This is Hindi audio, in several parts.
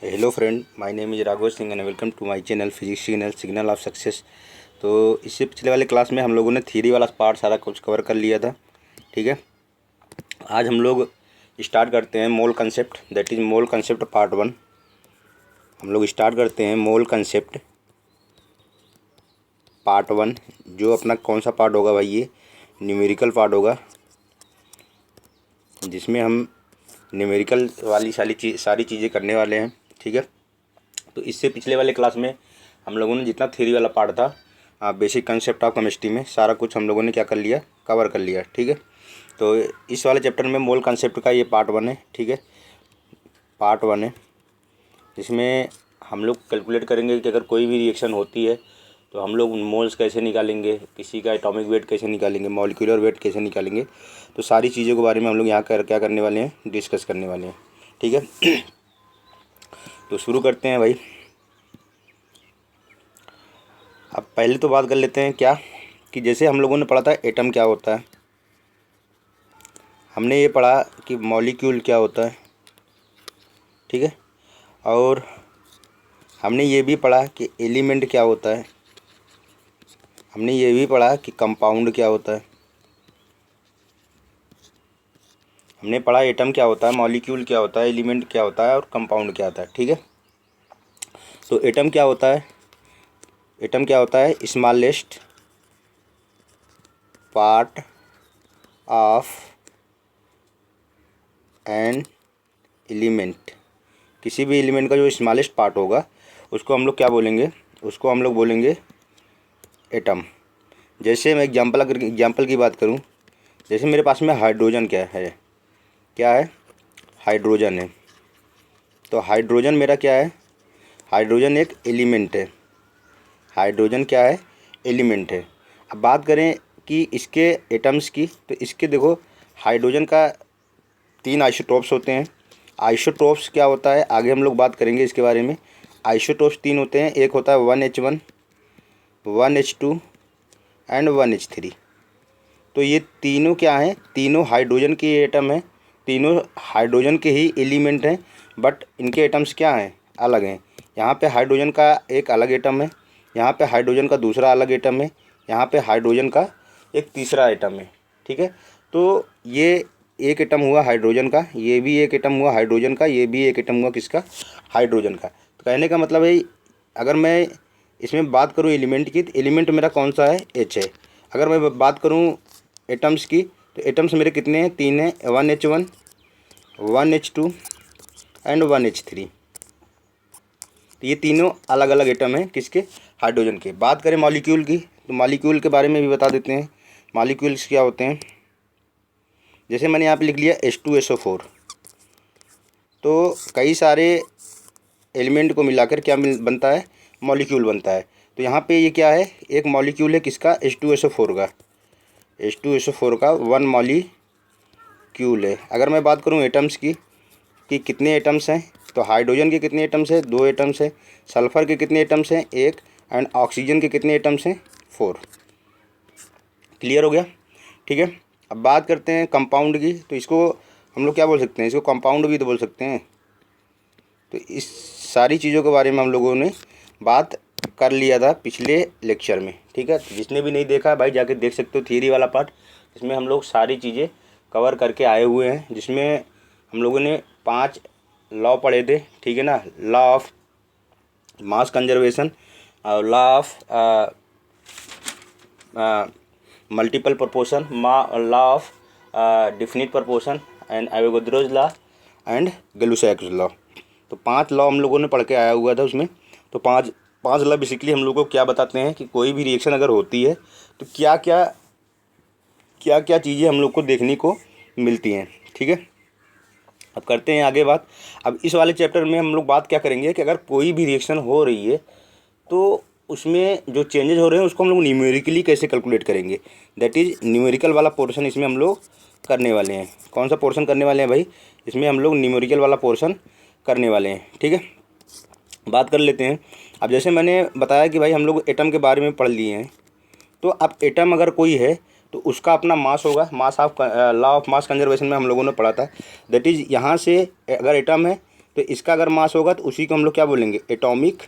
Hello friend, my name is Raghav Singh and welcome to my channel physics signal signal of success. तो इससे पिछले वाले क्लास में हम लोगों ने थ्योरी वाला पार्ट सारा कुछ कवर कर लिया था। ठीक है, आज हम लोग स्टार्ट करते हैं मोल concept, that is mole concept part 1। हम लोग स्टार्ट करते हैं मोल कंसेप्ट पार्ट 1। जो अपना कौन सा पार्ट होगा भाई? ये न्यूमेरिकल पार्ट होगा, जिसमें हम न्यूमेरिकल वाली सारी चीज़ें करने वाले हैं। ठीक है, तो इससे पिछले वाले क्लास में हम लोगों ने जितना थ्योरी वाला पार्ट था, बेसिक कंसेप्ट ऑफ केमिस्ट्री में सारा कुछ हम लोगों ने क्या कर लिया, कवर कर लिया। ठीक है, तो इस वाले चैप्टर में मोल कंसेप्ट का ये पार्ट 1 है। ठीक है, पार्ट 1 है, जिसमें हम लोग कैलकुलेट करेंगे कि अगर कोई भी रिएक्शन होती है तो हम लोग मोल्स कैसे निकालेंगे, किसी का एटॉमिक वेट कैसे निकालेंगे, मॉलिक्यूलर वेट कैसे निकालेंगे। तो सारी चीज़ों के बारे में हम लोग यहाँ क्या करने वाले हैं, डिस्कस करने वाले हैं। ठीक है, तो शुरू करते हैं भाई। अब पहले तो बात कर लेते हैं क्या कि जैसे हम लोगों ने पढ़ा था एटम क्या होता है, हमने ये पढ़ा कि मॉलिक्यूल क्या होता है। ठीक है, और हमने ये भी पढ़ा कि एलिमेंट क्या होता है, हमने ये भी पढ़ा कि कंपाउंड क्या होता है। हमने पढ़ा एटम क्या होता है, मॉलिक्यूल क्या होता है, एलिमेंट क्या होता है और कंपाउंड क्या होता है। ठीक है, तो एटम क्या होता है? एटम क्या होता है? Smallest part of an element. किसी भी एलिमेंट का जो स्मॉलेस्ट पार्ट होगा उसको हम लोग क्या बोलेंगे? उसको हम लोग बोलेंगे एटम। जैसे मैं एग्जांपल की बात करूं, जैसे मेरे पास में हाइड्रोजन क्या है? हाइड्रोजन है। तो हाइड्रोजन मेरा क्या है? हाइड्रोजन एक एलिमेंट है। हाइड्रोजन क्या है? एलिमेंट है। अब बात करें कि इसके एटम्स की, तो इसके देखो, हाइड्रोजन का 3 आइसोटोप्स होते हैं। आइसोटोप्स क्या होता है आगे हम लोग बात करेंगे इसके बारे में। आइसोटोप्स 3 होते हैं, एक होता है 1H1, 1H2 एंड 1H3। तो ये तीनों क्या हैं? तीनों हाइड्रोजन के एटम हैं, तीनों हाइड्रोजन के ही एलिमेंट हैं, बट इनके एटम्स क्या हैं? अलग हैं। यहाँ पे हाइड्रोजन का एक अलग एटम है, यहाँ पे हाइड्रोजन का दूसरा अलग एटम है, यहाँ पे हाइड्रोजन का एक तीसरा एटम है। ठीक है, तो ये एक एटम हुआ हाइड्रोजन का, ये भी एक एटम हुआ हाइड्रोजन का, ये भी एक एटम हुआ किसका? हाइड्रोजन का। तो कहने का मतलब है, अगर मैं इसमें बात करूँ एलिमेंट की, तो एलिमेंट मेरा कौन सा है? H है। अगर मैं बात करूँ एटम्स की, तो एटम्स मेरे कितने हैं? 3 हैं, 1H1, 1H2 एंड 1H3। तो ये तीनों अलग अलग एटम हैं किसके? हाइड्रोजन के। बात करें मॉलिक्यूल की, तो मॉलिक्यूल के बारे में भी बता देते हैं। मॉलिक्यूल्स क्या होते हैं? जैसे मैंने यहाँ पे लिख लिया H2SO4। तो कई सारे एलिमेंट को मिलाकर क्या बनता है? मॉलिक्यूल बनता है। तो यहाँ पे ये क्या है? एक मॉलिक्यूल है किसका? H2SO4 का। H2SO4 का 1 मॉलिक्यूल है। अगर मैं बात करूँ एटम्स की कि कितने एटम्स हैं, तो हाइड्रोजन के कितने एटम्स हैं? 2 एटम्स हैं। सल्फ़र के कितने एटम्स हैं? 1। एंड ऑक्सीजन के कितने एटम्स हैं? 4। क्लियर हो गया? ठीक है, अब बात करते हैं कंपाउंड की। तो इसको हम लोग क्या बोल सकते हैं? इसको कंपाउंड भी तो बोल सकते हैं। तो इस सारी चीज़ों के बारे में हम लोगों ने बात कर लिया था पिछले लेक्चर में। ठीक है, तो जिसने भी नहीं देखा भाई जाके देख सकते हो थियरी वाला पार्ट, जिसमें हम लोग सारी चीज़ें कवर करके आए हुए हैं, जिसमें हम लोगों ने 5 लॉ पढ़े थे। ठीक है ना, law of mass conservation, law of multiple proportion, law of definite proportion and Avogadro's law and Gay Lussac's law. तो 5 लॉ हम लोगों ने पढ़ के आया हुआ था उसमें। तो पाँच लॉ बेसिकली हम लोगों को क्या बताते हैं कि कोई भी रिएक्शन अगर होती है तो क्या क्या चीज़ें हम लोग को देखने को मिलती हैं। ठीक है, अब करते हैं आगे बात। अब इस वाले चैप्टर में हम लोग बात क्या करेंगे कि अगर कोई भी रिएक्शन हो रही है तो उसमें जो चेंजेस हो रहे हैं उसको हम लोग न्यूमेरिकली कैसे कैलकुलेट करेंगे, दैट इज़ न्यूमेरिकल वाला पोर्शन इसमें हम लोग करने वाले हैं। कौन सा पोर्शन करने वाले हैं भाई? इसमें हम लोग न्यूमेरिकल वाला पोर्शन करने वाले हैं। ठीक है, बात कर लेते हैं। अब जैसे मैंने बताया कि भाई हम लोग एटम के बारे में पढ़ लिए हैं, तो अब एटम अगर कोई है तो उसका अपना मास होगा। Mass of law of mass conservation में हम लोगों ने पढ़ा था, दैट इज़ यहाँ से अगर एटम है तो इसका अगर मास होगा तो उसी को हम लोग क्या बोलेंगे, एटॉमिक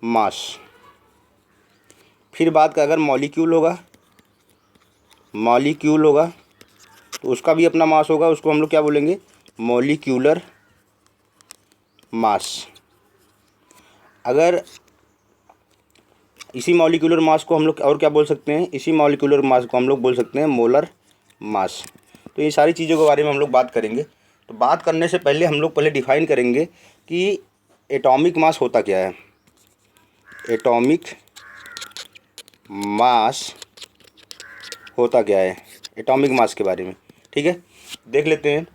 मास। फिर बात का अगर मॉलिक्यूल होगा, मॉलिक्यूल होगा तो उसका भी अपना मास होगा, उसको हम लोग क्या बोलेंगे, मॉलिक्यूलर मास। अगर इसी मॉलिक्यूलर मास को हम लोग और क्या बोल सकते हैं, इसी मॉलिक्यूलर मास को हम लोग बोल सकते हैं मोलर मास। तो ये सारी चीज़ों के बारे में हम लोग बात करेंगे। तो बात करने से पहले हम लोग पहले डिफाइन करेंगे कि एटॉमिक मास होता क्या है। एटॉमिक मास होता क्या है, एटॉमिक मास के बारे में, ठीक है, देख लेते हैं।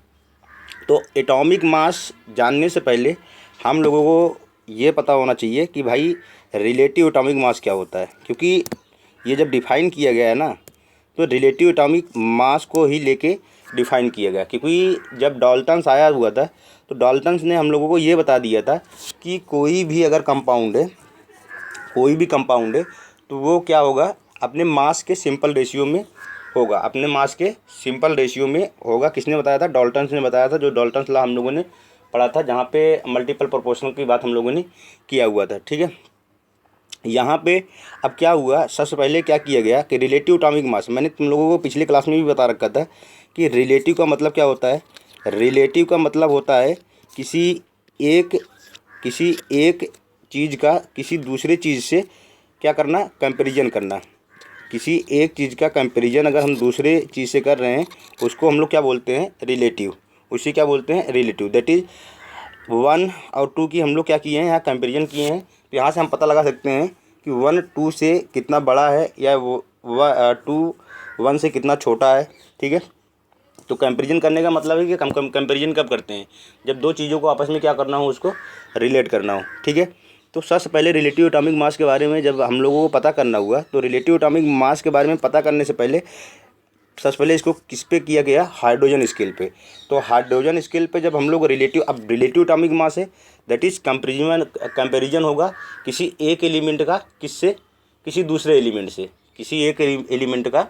तो एटॉमिक मास जानने से पहले हम लोगों को ये पता होना चाहिए कि भाई रिलेटिव एटॉमिक मास क्या होता है, क्योंकि ये जब डिफ़ाइन किया गया है ना, तो रिलेटिव एटॉमिक मास को ही लेके डिफ़ाइन किया गया। क्योंकि जब डाल्टन्स आया हुआ था तो डाल्टन्स ने हम लोगों को ये बता दिया था कि कोई भी अगर कंपाउंड है, कोई भी कंपाउंड है, तो वो क्या होगा, अपने मास के सिंपल रेशियो में होगा, अपने मास के सिंपल रेशियो में होगा। किसने बताया था, डाल्टन्स ने बताया था, जो डाल्टन्स लॉ हम लोगों ने पढ़ा था, जहाँ पे मल्टीपल प्रोपोर्शनल की बात हम लोगों ने किया हुआ था, ठीक है। यहाँ पे अब क्या हुआ, सबसे पहले क्या किया गया कि रिलेटिव एटॉमिक मास, मैंने तुम लोगों को पिछले क्लास में भी बता रखा था कि रिलेटिव का मतलब क्या होता है। रिलेटिव का मतलब होता है किसी एक चीज़ का किसी दूसरे चीज़ से क्या करना, कंपैरिजन करना। किसी एक चीज़ का कंपैरिजन अगर हम दूसरे चीज़ से कर रहे हैं, उसको हम लोग क्या बोलते हैं, रिलेटिव। उसी क्या बोलते हैं, रिलेटिव। दैट इज़ 1 और 2 की हम लोग क्या किए हैं, यहाँ कंपैरिजन किए हैं। तो यहाँ से हम पता लगा सकते हैं कि 1 2 से कितना बड़ा है, या वो 2 1 से कितना छोटा है, ठीक है। तो कंपैरिजन करने का मतलब है कि कंपैरिजन कब करते हैं, जब दो चीज़ों को आपस में क्या करना हो, उसको रिलेट करना हो, ठीक है। तो सबसे पहले रिलेटिव एटॉमिक मास के बारे में जब हम लोगों को पता करना हुआ, तो रिलेटिव एटॉमिक मास के बारे में पता करने से पहले सबसे पहले इसको किस पे किया गया, हाइड्रोजन स्केल पे। तो हाइड्रोजन स्केल पे जब हम लोग अब रिलेटिव एटॉमिक मास है, दैट इज़ कंपेरिजन होगा किसी एक एलिमेंट का किससे, किसी दूसरे एलिमेंट से, किसी एक एलिमेंट का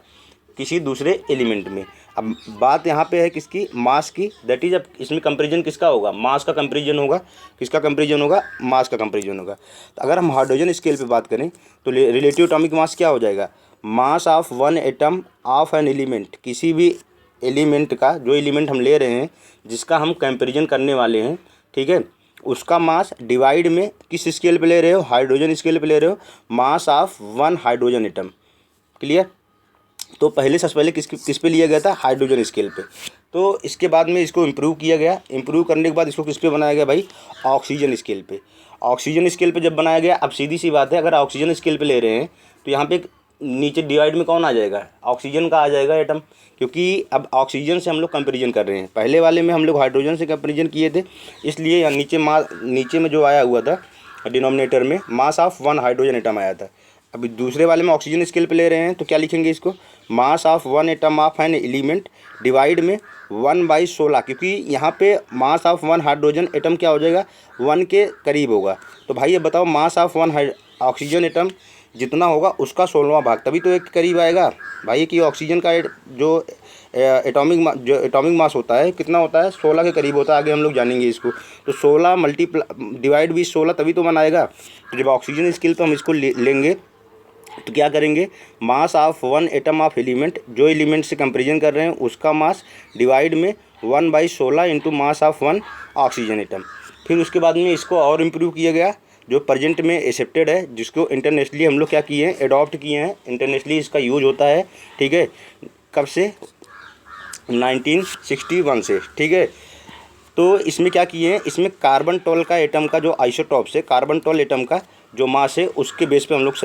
किसी दूसरे एलिमेंट में। अब बात यहाँ पे है किसकी, मास की। दैट इज अब इसमें कंपैरिजन किसका होगा, मास का कंपैरिजन होगा। किसका कंपैरिजन होगा, मास का कंपैरिजन होगा। तो अगर हम हाइड्रोजन स्केल पे बात करें तो रिलेटिव एटॉमिक मास क्या हो जाएगा, मास of one atom of an element. किसी भी एलिमेंट का, जो एलिमेंट हम ले रहे हैं, जिसका हम कंपैरिजन करने वाले हैं, ठीक है, उसका मास डिवाइड में किस स्केल पे ले रहे हो, हाइड्रोजन स्केल पे ले रहे हो, मास of one hydrogen atom. Clear. तो सबसे पहले किस पे लिया गया था, हाइड्रोजन स्केल पे। तो इसके बाद में इसको इम्प्रूव किया गया। इम्प्रूव करने के बाद इसको किस पे बनाया गया भाई, ऑक्सीजन स्केल पे। ऑक्सीजन स्केल पे जब बनाया गया, अब सीधी सी बात है, अगर ऑक्सीजन स्केल पे ले रहे हैं तो यहाँ पे नीचे डिवाइड में कौन आ जाएगा, ऑक्सीजन का आ जाएगा एटम। क्योंकि अब ऑक्सीजन से हम लोग कंपेरिजन कर रहे हैं, पहले वाले में हम लोग हाइड्रोजन से कंपेरिजन किए थे, इसलिए यहाँ नीचे में जो आया हुआ था डिनोमिनेटर में, मास ऑफ वन हाइड्रोजन एटम आया था। अभी दूसरे वाले में ऑक्सीजन स्केल पे ले रहे हैं, तो क्या लिखेंगे इसको, मास of one atom of an element divide में 1/16। क्योंकि यहाँ पे मास ऑफ वन हाइड्रोजन एटम क्या हो जाएगा, 1 के करीब होगा। तो भाई ये बताओ, मास ऑफ वन ऑक्सीजन एटम जितना होगा उसका 16वां भाग, तभी तो 1 के करीब आएगा भाई। कि ऑक्सीजन का जो एटॉमिक मास होता है कितना होता है, 16 के करीब होता है। आगे हम लोग जानेंगे इसको। तो 16 डिवाइड भी 16 तभी तो बनाएगा। तो जब ऑक्सीजन स्केल तो हम इसको लेंगे तो क्या करेंगे, मास of one atom of element, जो एलिमेंट से कंपेरिजन कर रहे हैं उसका मास डिवाइड में 1/16 into mass of one oxygen atom. फिर उसके बाद में इसको और इम्प्रूव किया गया, जो प्रेजेंट में एक्सेप्टेड है, जिसको इंटरनेशनली हम लोग क्या किए हैं, एडॉप्ट किए हैं, इंटरनेशनली इसका यूज होता है, ठीक है। कब से, 1961 से, ठीक है। तो इसमें क्या किए हैं, इसमें कार्बन 12 का एटम का जो आइसोटॉप्स है, कार्बन 12 एटम का जो मास है, उसके बेस पे हम लोग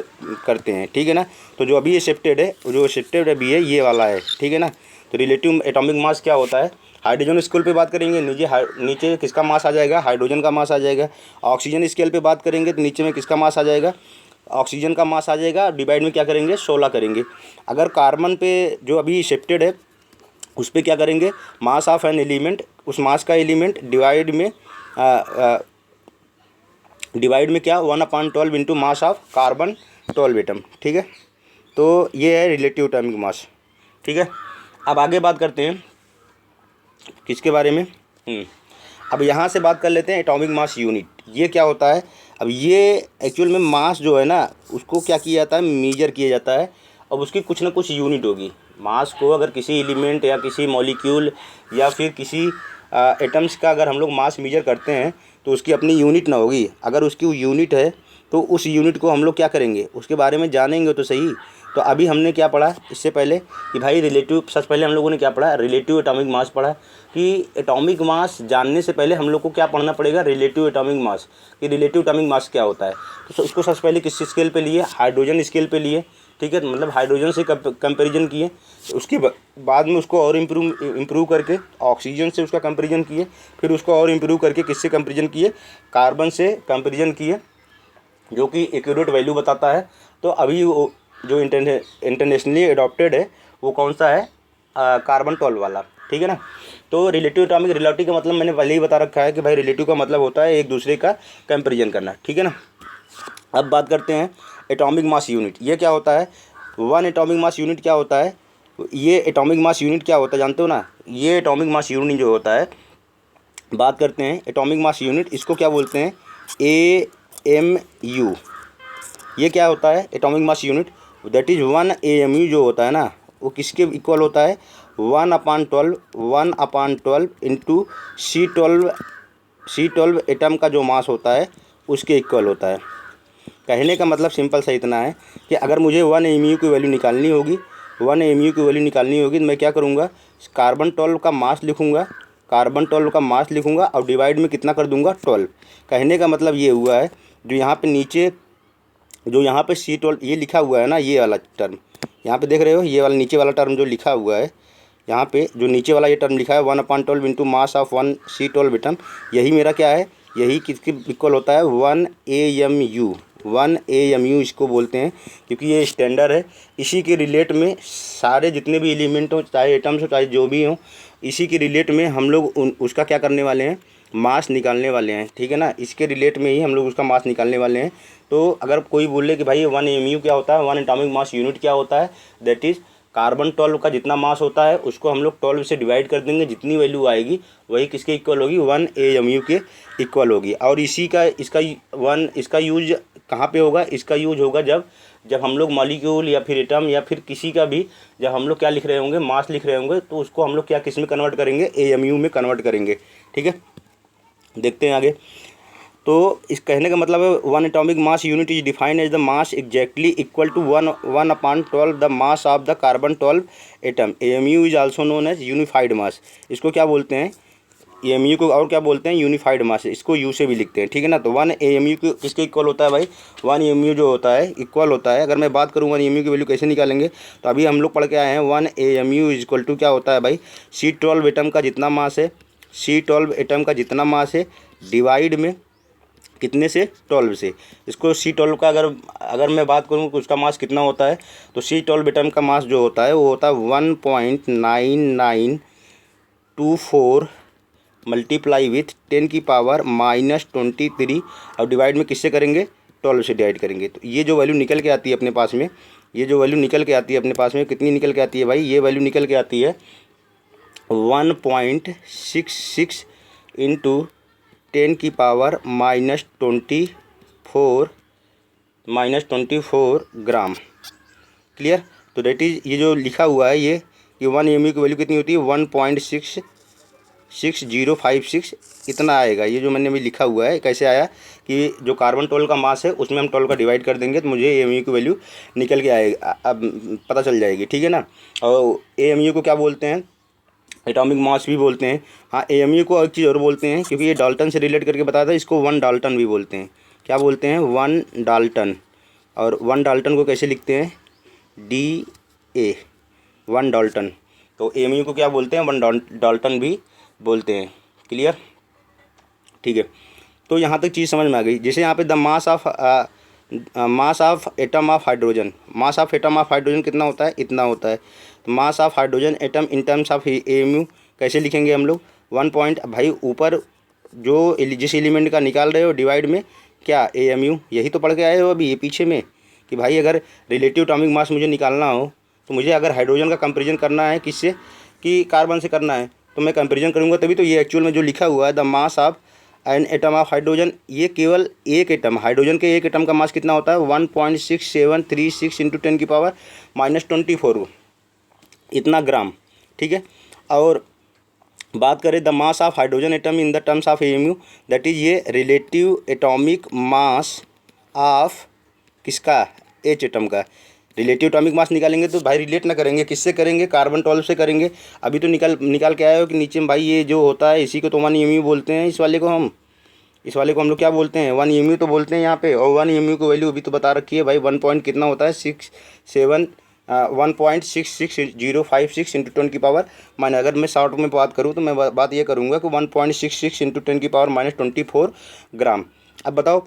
करते हैं, ठीक है ना। तो जो अभी एक्सेप्टेड है, जो एक्सेप्टेड अभी है, ये वाला है, ठीक है ना। तो रिलेटिव एटॉमिक मास क्या होता है, हाइड्रोजन स्केल पे बात करेंगे, नीचे किसका मास आ जाएगा, हाइड्रोजन का मास आ जाएगा। ऑक्सीजन स्केल पे बात करेंगे तो नीचे में किसका मास आ जाएगा, ऑक्सीजन का मास आ जाएगा। डिवाइड में क्या करेंगे, 16 करेंगे। अगर कार्बन पे जो अभी एक्सेप्टेड है उस पर क्या करेंगे, मास ऑफ एन एलिमेंट, उस मास का एलिमेंट डिवाइड में क्या, 1/12 into mass of carbon 12 atom, ठीक है। तो ये है रिलेटिव एटॉमिक मास, ठीक है। अब आगे बात करते हैं किसके बारे में, अब यहाँ से बात कर लेते हैं एटॉमिक मास यूनिट। ये क्या होता है? अब ये एक्चुअल में मास जो है ना उसको क्या किया जाता है, मेजर किया जाता है। अब उसकी कुछ ना कुछ यूनिट होगी। मास को अगर किसी एलिमेंट या किसी मॉलिक्यूल या फिर किसी एटम्स का अगर हम लोग मास मेजर करते हैं तो उसकी अपनी यूनिट ना होगी। अगर उसकी यूनिट है तो उस यूनिट को हम लोग क्या करेंगे, उसके बारे में जानेंगे तो सही। तो अभी हमने क्या पढ़ा इससे पहले कि भाई रिलेटिव, सबसे पहले हम लोगों ने क्या पढ़ा, रिलेटिव एटॉमिक मास पढ़ा। कि एटॉमिक मास जानने से पहले हम लोग को क्या पढ़ना पड़ेगा, रिलेटिव एटॉमिक मास। कि रिलेटिव एटॉमिक मास क्या होता है। तो उसको सबसे पहले किस स्केल पे लिए, हाइड्रोजन स्केल पे लिए। ठीक है, मतलब हाइड्रोजन से कंपेरिजन किए। उसके बाद में उसको और इम्प्रूव करके ऑक्सीजन से उसका कंपेरिजन किए। फिर उसको और इम्प्रूव करके किससे कंपेरिजन किए, कार्बन से कंपेरिजन किए, जो कि एक्यूरेट वैल्यू बताता है। तो अभी वो जो इंटरनेशनली अडॉप्टेड है वो कौन सा है, कार्बन 12 वाला। ठीक है ना। तो रिलेटिव एटॉमिक, रिलेटिव का मतलब मैंने पहले ही बता रखा है कि भाई रिलेटिव का मतलब होता है एक दूसरे का कंपेरिजन करना। ठीक है ना। अब बात करते हैं एटॉमिक मास यूनिट। ये क्या होता है, वन एटॉमिक मास यूनिट क्या होता है। ये एटॉमिक मास यूनिट क्या होता है जानते हो ना। ये एटॉमिक मास यूनिट जो होता है, बात करते हैं एटॉमिक मास यूनिट, इसको क्या बोलते हैं, AMU। ये क्या होता है atomic mass unit, that is 1 AMU जो होता है ना वो किसके इक्वल होता है, 1/12 इंटू C12 एटम का जो मास होता है उसके इक्वल होता है। कहने का मतलब सिंपल सा इतना है कि अगर मुझे 1 AMU की वैल्यू निकालनी होगी, 1 AMU की वैल्यू निकालनी होगी तो मैं क्या करूँगा, कार्बन 12 का मास लिखूँगा, कार्बन 12 का मास लिखूँगा और डिवाइड में कितना कर दूँगा, 12। कहने का मतलब ये हुआ है, जो यहाँ पे नीचे, जो यहाँ पे C12 ये लिखा हुआ है ना, ये वाला टर्म यहाँ पे देख रहे हो, ये वाला नीचे वाला टर्म जो लिखा हुआ है, यहाँ पे जो नीचे वाला ये टर्म लिखा है 1/12 into mass of 1 C12 atom, यही मेरा क्या है, यही किसके इक्वल होता है, 1 AMU। 1 AMU इसको बोलते हैं क्योंकि ये स्टैंडर्ड है। इसी के रिलेट में सारे जितने भी एलिमेंट हो, चाहे एटम्स हो चाहे जो भी हो, इसी के रिलेट में हम लोग उसका क्या करने वाले हैं, मास निकालने वाले हैं। ठीक है ना, इसके रिलेट में ही हम लोग उसका मास निकालने वाले हैं। तो अगर कोई बोले कि भाई 1 AMU क्या होता है, 1 एटॉमिक मास यूनिट क्या होता है, दैट इज़ कार्बन 12 का जितना मास होता है उसको हम लोग 12 से डिवाइड कर देंगे, जितनी वैल्यू आएगी वही किसके इक्वल होगी, 1 AMU के इक्वल होगी। और इसी का इसका यूज कहाँ पे होगा, इसका यूज होगा जब हम लोग मॉलिक्यूल या फिर एटम या फिर किसी का भी, जब हम लोग क्या लिख रहे होंगे, मास लिख रहे होंगे, तो उसको हम लोग क्या किस में कन्वर्ट करेंगे, AMU में कन्वर्ट करेंगे। ठीक है, देखते हैं आगे। तो इस कहने का मतलब है 1 atomic mass unit is defined as the mass exactly equal to 1/12 the mass of the carbon 12 atom. AMU is also known as unified mass. इसको क्या बोलते हैं, AMU को और क्या बोलते हैं, यूनिफाइड मास। इसको U से भी लिखते हैं। ठीक है ना। तो 1 AMU को किसके इक्वल होता है भाई, 1 AMU जो होता है इक्वल होता है, अगर मैं बात करूँ 1 AMU की वैल्यू कैसे निकालेंगे, तो अभी हम लोग पढ़ के आए हैं 1 AMU इज इक्वल टू क्या होता है भाई, C12 एटम का जितना मास है, C12 एटम का जितना मास है डिवाइड में कितने से, 12 से। इसको C12 का अगर मैं बात करूँ कि उसका मास कितना होता है, तो C12 एटम का मास जो होता है वो होता है 1.9924 मल्टीप्लाई विथ 10 की पावर -23 और डिवाइड में किससे करेंगे, 12 से डिवाइड करेंगे। तो ये जो वैल्यू निकल के आती है अपने पास में, ये जो वैल्यू निकल के आती है अपने पास में, कितनी निकल के आती है भाई, ये वैल्यू निकल के आती है 1.66 इंटू 10 की पावर -24 ग्राम। क्लियर। तो डेट इज़ ये जो लिखा हुआ है ये कि 1 AMU की वैल्यू कितनी होती है, 1.6056 इतना आएगा। ये जो मैंने अभी लिखा हुआ है कैसे आया कि जो कार्बन 12 का मास है उसमें हम 12 का डिवाइड कर देंगे तो मुझे AMU की वैल्यू निकल के आएगा, अब पता चल जाएगी। ठीक है ना। और AMU को क्या बोलते हैं, एटॉमिक मास भी बोलते हैं। हाँ, AMU को एक चीज़ और बोलते हैं क्योंकि ये डाल्टन से रिलेट करके बताया था, इसको 1 डाल्टन भी बोलते हैं। क्या बोलते हैं, 1 डाल्टन। और 1 डाल्टन को कैसे लिखते हैं, DA, 1 डाल्टन। तो AMU को क्या बोलते हैं, 1 डाल्टन भी बोलते हैं। क्लियर। ठीक है। तो यहाँ तक चीज़ समझ में आ गई। जैसे यहाँ पे the mass of atom of hydrogen, mass of atom of hydrogen कितना होता है, इतना होता है। तो mass of hydrogen atom in terms of AMU कैसे लिखेंगे हम लोग, 1 पॉइंट, भाई ऊपर जो जिस एलिमेंट का निकाल रहे हो डिवाइड में क्या, AMU। यही तो पढ़ के आए हो अभी ये पीछे में कि भाई अगर रिलेटिव एटॉमिक मास मुझे निकालना हो तो मुझे अगर हाइड्रोजन का कंपेरिजन करना है किससे, कि कार्बन से करना है, तो मैं कंपेरिजन करूँगा तभी तो ये एक्चुअल में जो लिखा हुआ है the mass of an atom of hydrogen, ये केवल एक एटम, हाइड्रोजन के एक एटम का मास कितना होता है 1.6736 इंटू 10⁻⁻24 इतना ग्राम, ठीक है। और बात करें the mass of hydrogen atom in the terms of MU, that is ये रिलेटिव एटॉमिक मास ऑफ किसका, एच एटम का। रिलेटिव एटॉमिक मास निकालेंगे तो भाई रिलेट ना करेंगे, किससे करेंगे, कार्बन 12 से करेंगे। अभी तो निकाल के आए हो कि नीचे में भाई ये जो होता है इसी को तो 1 एमयू बोलते हैं। इस वाले को हम लोग क्या बोलते हैं, 1 एमयू तो बोलते हैं यहाँ पे। और 1 एमयू की वैल्यू अभी तो बता रखी है भाई, 1 पॉइंट कितना होता है 1.66056 इंटू 10⁻⁻। अगर मैं शॉर्ट में बात करूँ तो मैं बात ये करूँगा कि 1.66 इंटू 10⁻⁻24 ग्राम। अब बताओ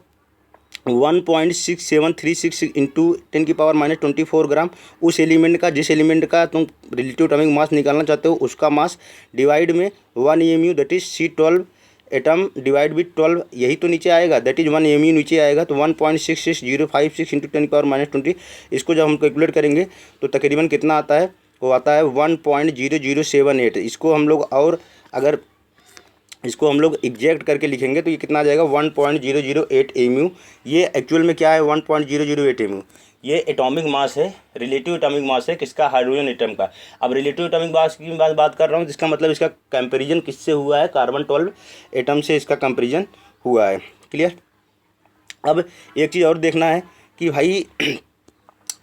1.6736 इंटू 10⁻⁻24 ग्राम उस एलिमेंट का, जिस एलिमेंट का तुम रिलेटिव एटॉमिक मास निकालना चाहते हो उसका मास, डिवाइड में 1 MU that is C12 atom divide with 12, यही तो नीचे आएगा, दैट इज 1 एमयू नीचे आएगा। तो 1.66056 इंटू 10⁻⁻20 इसको जब हम कैलकुलेट करेंगे तो तकरीबन कितना आता है, वो आता है 1.0078। इसको हम लोग, और अगर इसको हम लोग एग्जैक्ट करके लिखेंगे तो ये कितना आ जाएगा 1.008 एमयू। ये एक्चुअल में क्या है 1.008 एमयू, ये एटॉमिक मास है, रिलेटिव एटॉमिक मास है किसका, हाइड्रोजन एटम का। अब रिलेटिव एटॉमिक मास की बात कर रहा हूँ, जिसका मतलब इसका कंपैरिजन किससे हुआ है, कार्बन 12 एटम से इसका कंपैरिजन हुआ है। क्लियर। अब एक चीज़ और देखना है कि भाई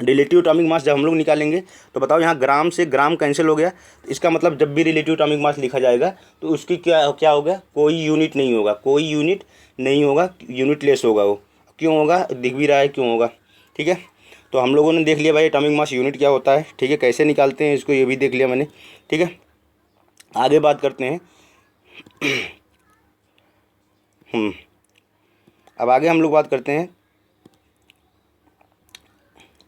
रिलेटिव एटॉमिक मास जब हम लोग निकालेंगे तो बताओ यहाँ ग्राम से ग्राम कैंसिल हो गया, तो इसका मतलब जब भी रिलेटिव एटॉमिक मास लिखा जाएगा तो उसकी क्या होगा, कोई यूनिट नहीं होगा, यूनिट लेस होगा। वो क्यों होगा, दिख भी रहा है क्यों होगा, ठीक है। तो हम लोगों ने देख लिया भाई एटॉमिक मास यूनिट क्या होता है, ठीक है, कैसे निकालते हैं इसको ये भी देख लिया मैंने, ठीक है। आगे बात करते हैं अब आगे हम लोग बात करते हैं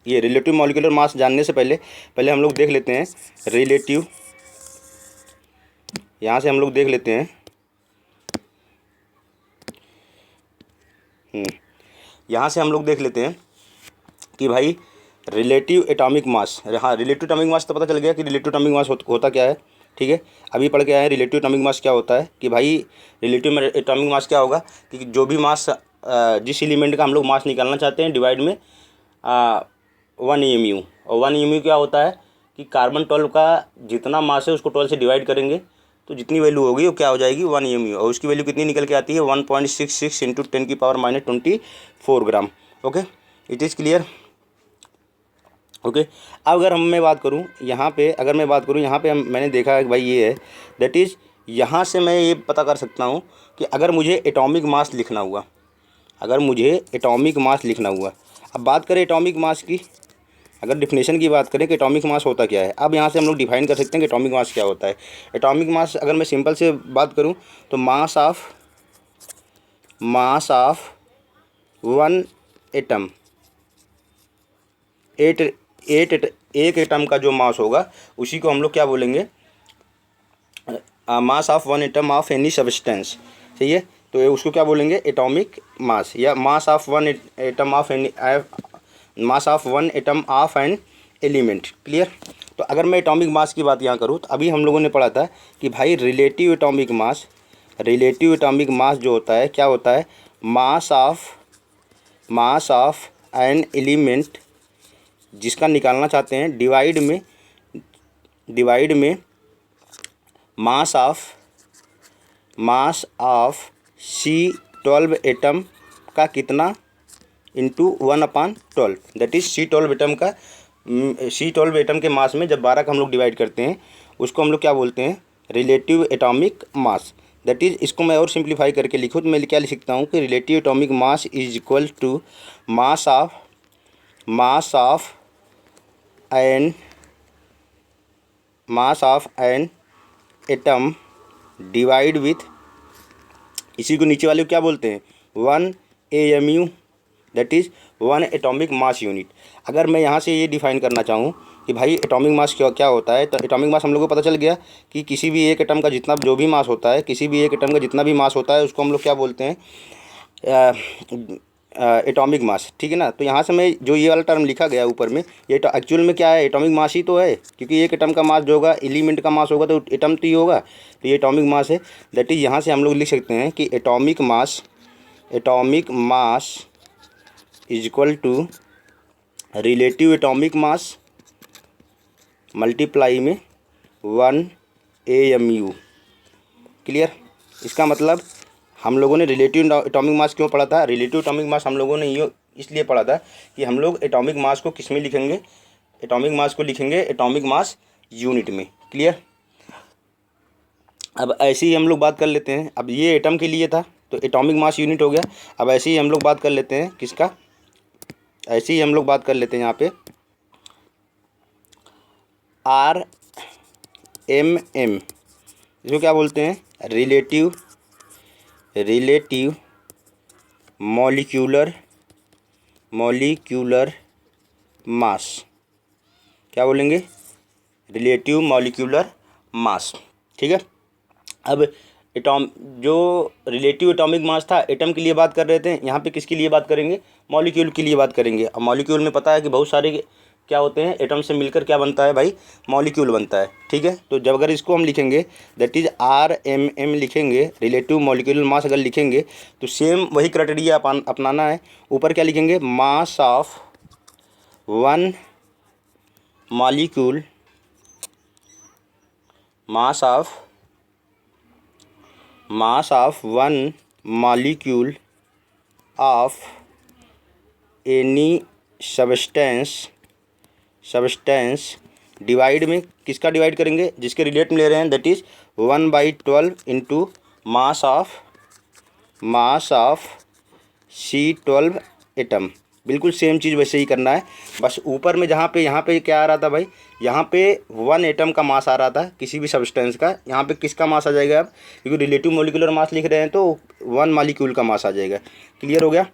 ये रिलेटिव मॉलिक्यूलर मास जानने से पहले हम लोग देख लेते हैं रिलेटिव, यहाँ से हम लोग देख लेते हैं यहाँ से हम लोग देख लेते हैं कि भाई रिलेटिव एटॉमिक मास, हाँ रिलेटिव एटॉमिक मास तो पता चल गया कि रिलेटिव एटॉमिक मास होता क्या है, ठीक है। अभी पढ़ के आए हैं रिलेटिव एटॉमिक मास क्या होता है, कि भाई रिलेटिव एटॉमिक मास क्या होगा कि जो भी मास, जिस एलिमेंट का हम लोग मास निकालना चाहते हैं डिवाइड में 1 एमयू। और 1 एमयू क्या होता है कि कार्बन 12 का जितना मास है उसको 12 से डिवाइड करेंगे तो जितनी वैल्यू होगी वो क्या हो जाएगी 1 एमयू, और उसकी वैल्यू कितनी निकल के आती है 1.66 into 10⁻⁻24 gram. Okay, it is clear. Okay, अब अगर मैं बात करूं यहाँ पे मैंने देखा है कि भाई ये है, दैट इज़ यहाँ से मैं ये पता कर सकता हूँ कि अगर मुझे एटॉमिक मास लिखना हुआ, अब बात करें एटॉमिक मास की, अगर डिफिनेशन की बात करें कि एटॉमिक मास होता क्या है, अब यहाँ से हम लोग डिफाइन कर सकते हैं कि एटॉमिक मास क्या होता है। एटॉमिक मास अगर मैं सिंपल से बात करूँ तो मास ऑफ 1 एटम, एक एटम का जो मास होगा उसी को हम लोग क्या बोलेंगे, मास of 1 atom of any substance, सही है। तो उसको क्या बोलेंगे एटॉमिक मास, या मास of 1 atom of an element. Clear. तो अगर मैं एटॉमिक मास की बात यहाँ करूँ तो अभी हम लोगों ने पढ़ा था कि भाई रिलेटिव एटॉमिक मास जो होता है क्या होता है, मास ऑफ एन एलिमेंट जिसका निकालना चाहते हैं डिवाइड में मास ऑफ C12 एटम का कितना into 1/12, that is C12 atom के मास में जब 12 का हम लोग डिवाइड करते हैं उसको हम लोग क्या बोलते हैं relative atomic mass. That is, इसको मैं और सिंप्लीफाई करके लिखूँ तो मैं क्या लिख सकता हूँ कि relative atomic mass is equal to mass of an atom divide with, इसी को नीचे वाले को क्या बोलते हैं 1 AMU, that is 1 atomic mass unit. अगर मैं यहाँ से ये डिफाइन करना चाहूँ कि भाई एटॉमिक मास क्या होता है, तो एटॉमिक मास हम लोगों को पता चल गया कि किसी भी एक एटम का जितना जो भी मास होता है, उसको हम लोग क्या बोलते हैं एटॉमिक मास, ठीक है ना। तो यहाँ से मैं जो ये वाला टर्म लिखा गया ऊपर में, ये एक्चुअल में क्या है, एटॉमिक मास ही तो है, क्योंकि एक एटम का मास जो होगा एलिमेंट का मास होगा तो एटम तो ही होगा, तो ये एटॉमिक मास है। दैट इज यहाँ से हम लोग लिख सकते हैं कि atomic mass is equal to relative atomic mass multiply में 1 AMU। क्लियर। इसका मतलब हम लोगों ने रिलेटिव एटॉमिक मास क्यों पढ़ा था, रिलेटिव एटॉमिक मास हम लोगों ने ये इसलिए पढ़ा था कि हम लोग एटॉमिक मास को किस में लिखेंगे, एटॉमिक मास को लिखेंगे एटॉमिक मास यूनिट में। क्लियर। अब ऐसे ही हम लोग बात कर लेते हैं, अब ये एटम के लिए था तो एटॉमिक मास यूनिट हो गया। अब ऐसे ही हम लोग बात कर लेते हैं किसका, ऐसे ही हम लोग बात कर लेते हैं यहाँ पे RMM, इसको क्या बोलते हैं, रिलेटिव मॉलिक्यूलर मास। क्या बोलेंगे, रिलेटिव मॉलिक्यूलर मास। ठीक है। अब जो रिलेटिव एटॉमिक मास था एटम के लिए बात कर रहे थे, यहाँ पे किसके लिए बात करेंगे, मॉलिक्यूल के लिए बात करेंगे। अब मॉलिक्यूल में पता है कि बहुत सारे क्या होते हैं, एटम से मिलकर क्या बनता है भाई, मॉलिक्यूल बनता है। ठीक है। तो जब अगर इसको हम लिखेंगे दैट इज RMM लिखेंगे, रिलेटिव मॉलिक्यूलर मास अगर लिखेंगे तो सेम वही क्राइटेरिया अपनाना है। ऊपर क्या लिखेंगे, मास of one molecule, mass of one molecule of any substance divide में किसका डिवाइड करेंगे, जिसके रिलेट में ले रहे हैं, that is 1/12 into mass of C12 atom. बिल्कुल सेम चीज़ वैसे ही करना है, बस ऊपर में जहाँ पे यहाँ पे क्या आ रहा था भाई, यहाँ पे 1 एटम का मास आ रहा था किसी भी सब्सटेंस का, यहाँ पे किसका मास आ जाएगा अब, क्योंकि रिलेटिव मॉलिक्यूलर मास लिख रहे हैं तो 1 मॉलिक्यूल का मास आ जाएगा। क्लियर हो गया।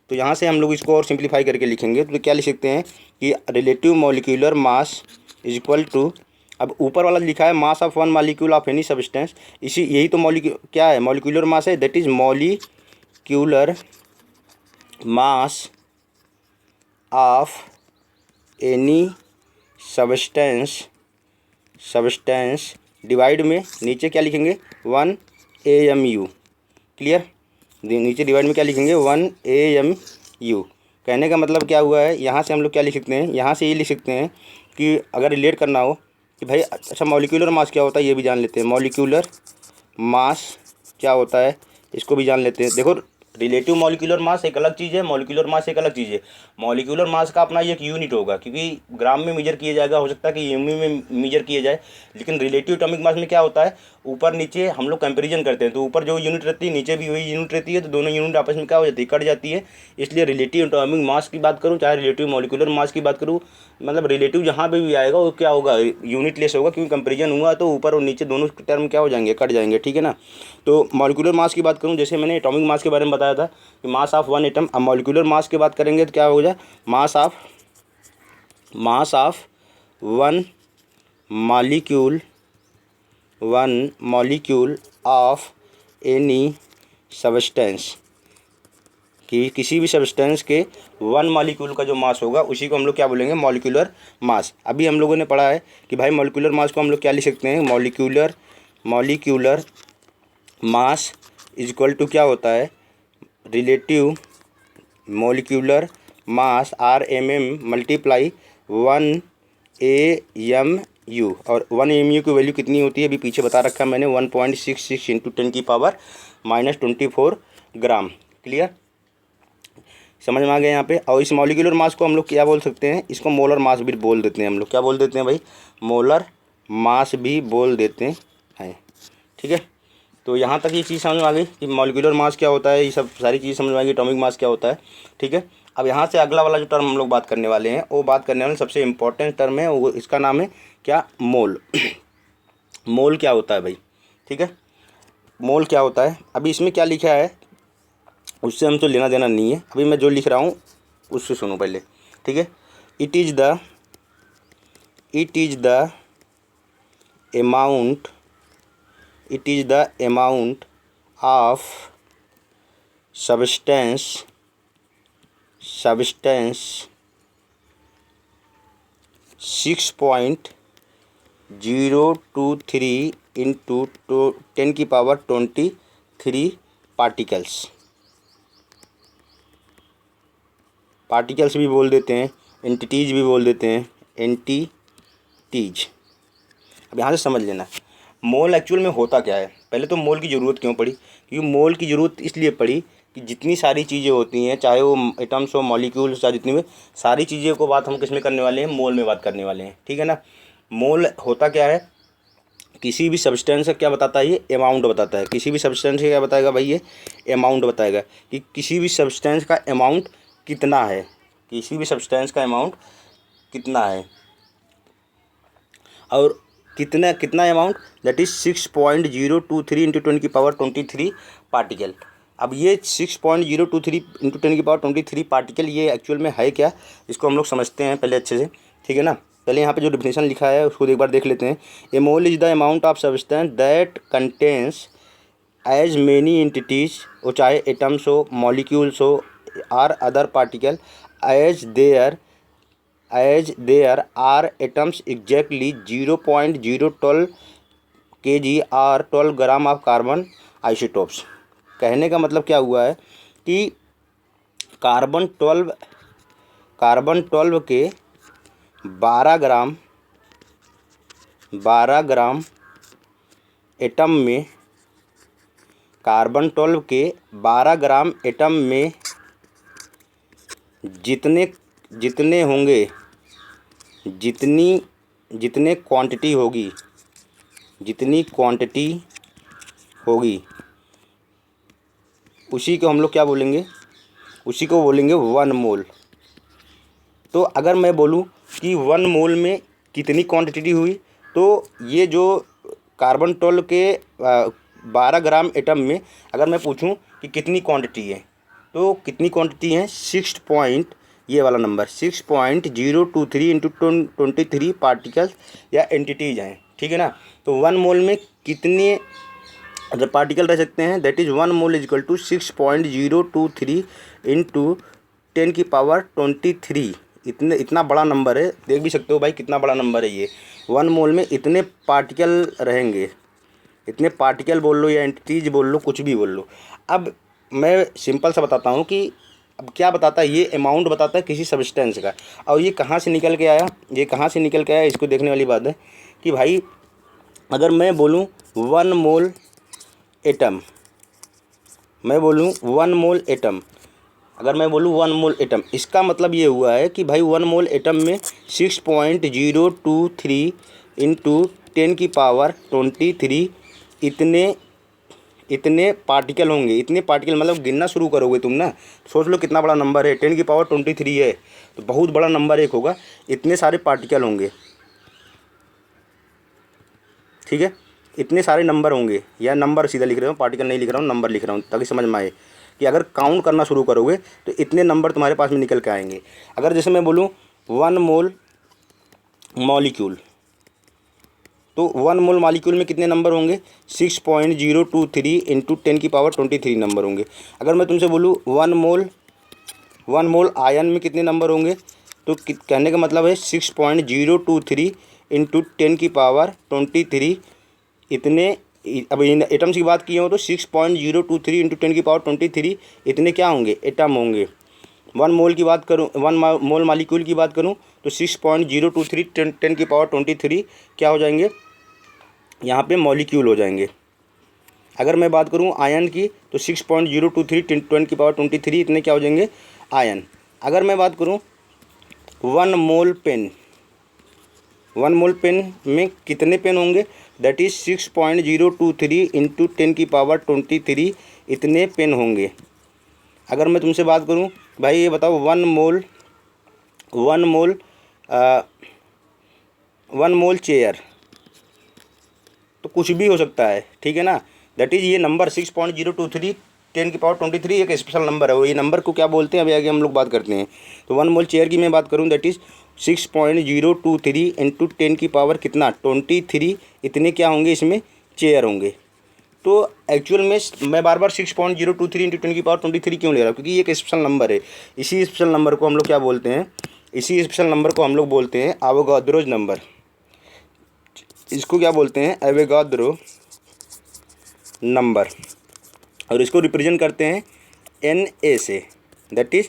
तो यहाँ से हम लोग इसको और सिंप्लीफाई करके लिखेंगे तो क्या लिख सकते हैं कि relative molecular mass is equal to, अब ऊपर वाला लिखा है mass of one molecule of any substance, इसी यही तो क्या है, मॉलिक्यूलर मास है, that is molecular mass of any substance divide में नीचे क्या लिखेंगे 1 AMU। क्लियर। नीचे डिवाइड में क्या लिखेंगे 1 AMU। कहने का मतलब क्या हुआ है, यहाँ से हम लोग क्या लिख सकते हैं, यहाँ से ये लिख सकते हैं कि अगर रिलेट करना हो कि भाई अच्छा मॉलिक्यूलर मास क्या होता है ये भी जान लेते हैं, मॉलिक्यूलर मास क्या होता है इसको भी जान लेते हैं। देखो रिलेटिव मॉलिक्यूलर मास एक अलग चीज़ है, मॉलिक्यूलर मास एक अलग चीज़ है। मॉलिक्यूलर मास का अपना एक यूनिट होगा, क्योंकि ग्राम में मेजर किया जाएगा, हो सकता है कि यूमी में मेजर किया जाए, लेकिन रिलेटिव एटॉमिक मास में क्या होता है, ऊपर नीचे हम लोग कंपेरिजन करते हैं, तो ऊपर जो यूनिट रहती है नीचे भी वही यूनिट रहती है, तो दोनों यूनिट आपस में क्या हो जाती है, कट जाती है। इसलिए रिलेटिव एटॉमिक मास की बात करूँ चाहे रिलेटिव मॉलिक्यूलर मास की बात करूँ, मतलब रिलेटिव जहाँ पे भी आएगा वो क्या होगा, यूनिट लेस होगा, क्योंकि कंपेरिजन हुआ तो ऊपर और नीचे दोनों टर्म क्या हो जाएंगे, कट जाएंगे। ठीक है ना। तो मॉलिक्यूलर मास की बात करूँ, जैसे मैंने एटॉमिक मास के बारे में बताया था कि मास ऑफ वन एटम, अब मॉलिक्यूलर मास की बात करेंगे तो क्या हो जाए, मास of one molecule of any substance, कि किसी भी सब्सटेंस के 1 मॉलिक्यूल का जो मास होगा उसी को हम लोग क्या बोलेंगे, मॉलिक्यूलर मास। अभी हम लोगों ने पढ़ा है कि भाई मॉलिक्यूलर मास को हम लोग क्या लिख सकते हैं, molecular mass is equal to क्या होता है, relative molecular mass RMM multiply 1 AMU, और 1 AMU की वैल्यू कितनी होती है अभी पीछे बता रखा है मैंने, 1.66 इंटू 10⁻⁻24 ग्राम। क्लियर, समझ में आ गया यहाँ पे। और इस मॉलिक्यूलर मास को हम लोग क्या बोल सकते हैं, इसको मोलर मास भी बोल देते हैं हम लोग, क्या बोल देते हैं भाई, मोलर मास भी बोल देते हैं। ठीक है। तो यहाँ तक ये चीज़ समझ में आ गई कि मॉलिक्यूलर मास क्या होता है, ये सब सारी चीज़ समझ में आ गई, एटॉमिक मास क्या होता है। ठीक है। अब यहाँ से अगला वाला जो टर्म हम लोग बात करने वाले हैं, वो बात करने वाले सबसे इंपॉर्टेंट टर्म है, वो इसका नाम है क्या, मोल। मोल क्या होता है भाई। ठीक है। मोल क्या होता है, अभी इसमें क्या लिखा है उससे हम तो लेना देना नहीं है, अभी मैं जो लिख रहा हूँ उससे सुनो पहले। ठीक है। It is the amount of substance substance 6.023 into 10⁻23 particles. Particles भी बोल देते हैं, एंटिटीज भी बोल देते हैं, एंटिटीज। अब यहाँ से समझ लेना मोल एक्चुअल में होता क्या है। पहले तो मोल की ज़रूरत क्यों पड़ी, क्योंकि मोल की ज़रूरत इसलिए पड़ी कि जितनी सारी चीज़ें होती हैं, चाहे वो एटम्स हो, मॉलिक्यूल्स, चाहे जितनी भी सारी चीज़ें को बात हम किस में करने वाले हैं, मोल में बात करने वाले हैं। ठीक है ना। मोल होता क्या है, किसी भी सब्सटेंस का क्या बताता है, ये अमाउंट बताता है। किसी भी सब्सटेंस का क्या बताएगा भाई, ये अमाउंट बताएगा कि किसी भी सब्सटेंस का अमाउंट कितना है, किसी भी सब्सटेंस का अमाउंट कितना है। और कितना कितना amount, that is 6.023 into 10⁻23 particle. अब ये 6.023 इंटू 10⁻23 पार्टिकल ये एक्चुअल में है क्या, इसको हम लोग समझते हैं पहले अच्छे से। ठीक है ना। पहले यहाँ पे जो डिफिनेशन लिखा है उसको एक बार देख लेते हैं। A mole is the amount of substance that contains as many entities, वो चाहे एटम्स हो, मॉलिक्यूल्स हो, or other particle, as there are atoms exactly 0.012 kg और 12 ग्राम ऑफ कार्बन आइसोटोप्स। कहने का मतलब क्या हुआ है कि कार्बन 12 के 12 ग्राम एटम में, कार्बन 12 के 12 ग्राम एटम में जितने होंगे, जितने क्वांटिटी होगी उसी को हम लोग क्या बोलेंगे, उसी को बोलेंगे 1 मोल। तो अगर मैं बोलूँ कि 1 मोल में कितनी क्वांटिटी हुई, तो ये जो कार्बन 12 के 12 ग्राम एटम में अगर मैं पूछूं कि कितनी क्वांटिटी है, तो कितनी क्वांटिटी है, 6 ये वाला नंबर 6.023 इंटू 23 पार्टिकल्स या एंटिटीज हैं। ठीक है ना। तो 1 मोल में कितने अगर पार्टिकल रह सकते हैं, that is 1 mole equal to 6.023 into 10⁻23। इतना बड़ा नंबर है, देख भी सकते हो भाई कितना बड़ा नंबर है ये। 1 मोल में इतने पार्टिकल रहेंगे, इतने पार्टिकल बोल लो या एंटिटीज बोल लो, कुछ भी बोल लो। अब मैं सिंपल सा बताता हूँ कि अब क्या बताता है, ये अमाउंट बताता है किसी सब्सटेंस का। और ये कहाँ से निकल के आया, इसको देखने वाली बात है कि भाई अगर मैं बोलूँ 1 मोल एटम, अगर मैं बोलूँ 1 मोल एटम, इसका मतलब ये हुआ है कि भाई 1 मोल एटम में 6.023 इंटू 10⁻23 इतने पार्टिकल होंगे। इतने पार्टिकल मतलब गिनना शुरू करोगे तुम ना, सोच लो कितना बड़ा नंबर है, 10⁻23 है तो बहुत बड़ा नंबर एक होगा, इतने सारे पार्टिकल होंगे। ठीक है, इतने सारे नंबर होंगे, या नंबर सीधा लिख रहा हूँ, पार्टिकल नहीं लिख रहा हूँ, नंबर लिख रहा हूँ ताकि समझ में आए कि अगर काउंट करना शुरू करोगे तो इतने नंबर तुम्हारे पास में निकल के आएंगे। अगर जैसे मैं बोलूँ 1 मोल मॉलिक्यूल, तो 1 मोल मॉलिक्यूल में कितने नंबर होंगे, 6.023 इंटू 10⁻23 नंबर होंगे। अगर मैं तुमसे बोलूँ 1 मोल आयन में कितने नंबर होंगे, तो कहने का मतलब है 6.023 इंटू 10⁻23 इतने। अब एटम्स की बात की हो तो 6.023 इंटू 10⁻23 इतने क्या होंगे, एटम होंगे। 1 मोल की बात करूँ, 1 मोल मॉलिक्यूल की बात करूँ तो 6.023 10⁻23 क्या हो जाएंगे, यहाँ पे मॉलिक्यूल हो जाएंगे। अगर मैं बात करूँ आयन की तो 6.023 10⁻23 इतने क्या हो जाएंगे, आयन। अगर मैं बात करूँ 1 मोल पेन में कितने पेन होंगे, दैट इज़ 6.023 इंटू 10⁻23 इतने पेन होंगे। अगर मैं तुमसे बात करूं भाई ये बताओ 1 मोल चेयर, तो कुछ भी हो सकता है। ठीक है ना। दैट इज़ ये नंबर 6.023 10⁻23 एक स्पेशल नंबर है, वो ये नंबर को क्या बोलते हैं अभी आगे हम लोग बात करते हैं। तो 1 मोल चेयर की मैं बात करूं दैट इज़ 6.023 इंटू 10 की पावर कितना 23 इतने क्या होंगे, इसमें चेयर होंगे। तो एक्चुअल में मैं बार बार 6.023 इंटू 10⁻23 क्यों ले रहा हूँ, क्योंकि ये एक स्पेशल नंबर है। इसी स्पेशल नंबर को हम लोग क्या बोलते हैं, इसी स्पेशल नंबर को हम लोग बोलते हैं एवोगाद्रो नंबर। इसको क्या बोलते हैं, एवोगाद्रो नंबर, और इसको रिप्रेजेंट करते हैं Na से, दैट इज़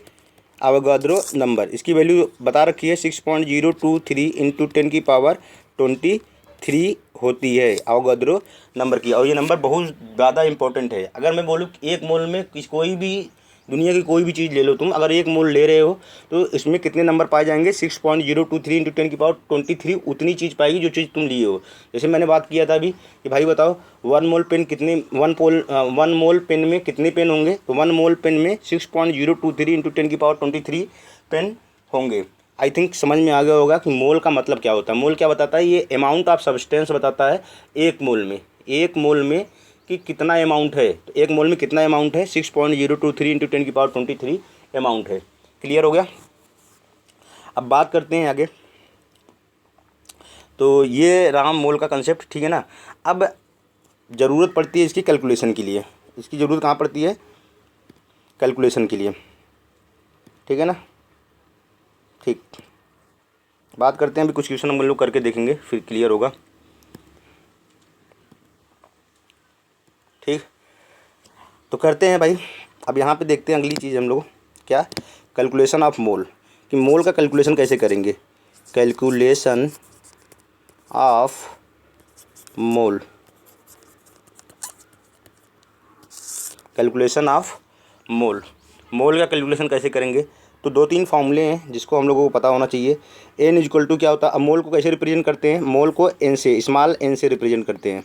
एवोगाद्रो नंबर। इसकी वैल्यू बता रखी है 6.023 इंटू 10⁻23 होती है एवोगाद्रो नंबर की। और ये नंबर बहुत ज़्यादा इंपॉर्टेंट है। अगर मैं बोलूँ एक मोल में कोई भी दुनिया की कोई भी चीज़ ले लो तुम, अगर एक मोल ले रहे हो तो इसमें कितने नंबर पाए जाएंगे, 6.023 इंटू 10⁻23 उतनी चीज़ पाएगी जो चीज़ तुम लिए हो। जैसे मैंने बात किया था अभी कि भाई बताओ वन मोल पेन में कितने पेन होंगे, तो 1 मोल पेन में 6.023 इंटू 10⁻23 पेन होंगे। आई थिंक समझ में आ गया होगा कि मोल का मतलब क्या होता है। मोल क्या बताता है, ये अमाउंट ऑफ सब्सटेंस बताता है एक मोल में कि कितना अमाउंट है। तो एक मोल में कितना अमाउंट है, 6.023 इंटू 10⁻23 अमाउंट है। क्लियर हो गया। अब बात करते हैं आगे। तो ये रहा मोल का कंसेप्ट, ठीक है ना। अब ज़रूरत पड़ती है इसकी कैलकुलेशन के लिए। इसकी ज़रूरत कहाँ पड़ती है, कैलकुलेशन के लिए, ठीक है ना। ठीक, बात करते हैं अभी कुछ क्वेश्चन हम लोग करके देखेंगे, फिर क्लियर होगा। ठीक, तो करते हैं भाई। अब यहाँ पे देखते हैं अगली चीज़ हम लोग क्या, कैलकुलेशन ऑफ मोल, कि मोल का कैलकुलेशन कैसे करेंगे। Calculation of mole, calculation of mole, mole का कैलकुलेशन कैसे करेंगे। तो 2-3 फॉर्मूले हैं जिसको हम लोगों को पता होना चाहिए। n इक्वल टू क्या होता है, अब मोल को कैसे रिप्रेजेंट करते हैं, मोल को n से, स्मॉल n से रिप्रेजेंट करते हैं,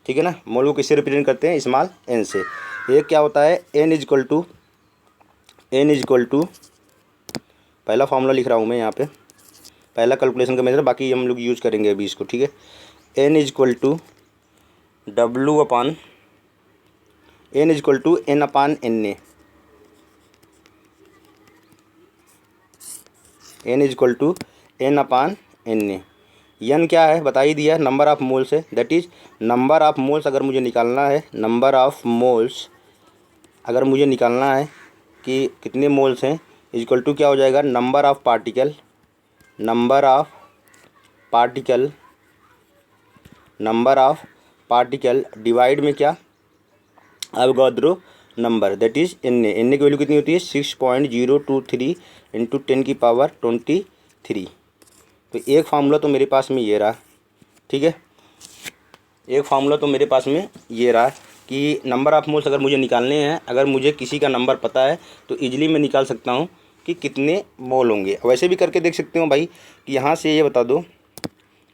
ठीक है ना। मोल को किससे रिप्रेजेंट करते हैं, स्मॉल n से। एक क्या होता है, n इक्वल टू पहला फार्मूला लिख रहा हूँ मैं यहाँ पे, पहला कैलकुलेशन का मेथड, बाकी हम लोग यूज़ करेंगे अभी इसको, ठीक है। n equal to n equal to n upon n A, n equal to n upon n A. n क्या है बता ही दिया, नंबर ऑफ मोल्स है, that is number of moles. अगर मुझे निकालना है नंबर ऑफ मोल्स, अगर मुझे निकालना है कि कितने मोल्स हैं, इक्वल टू क्या हो जाएगा, नंबर ऑफ पार्टिकल डिवाइड में क्या, Avogadro number, that is n की वैल्यू कितनी होती है, 6.023 इंटू 10⁻23। तो एक फार्मूला तो मेरे पास में ये रहा, ठीक है। एक फार्मूला तो मेरे पास में ये रहा कि नंबर ऑफ मोल्स अगर मुझे निकालने हैं, अगर मुझे किसी का नंबर पता है तो इजीली मैं निकाल सकता हूँ कि कितने मोल होंगे। वैसे भी करके देख सकते हो भाई कि यहाँ से ये बता दो,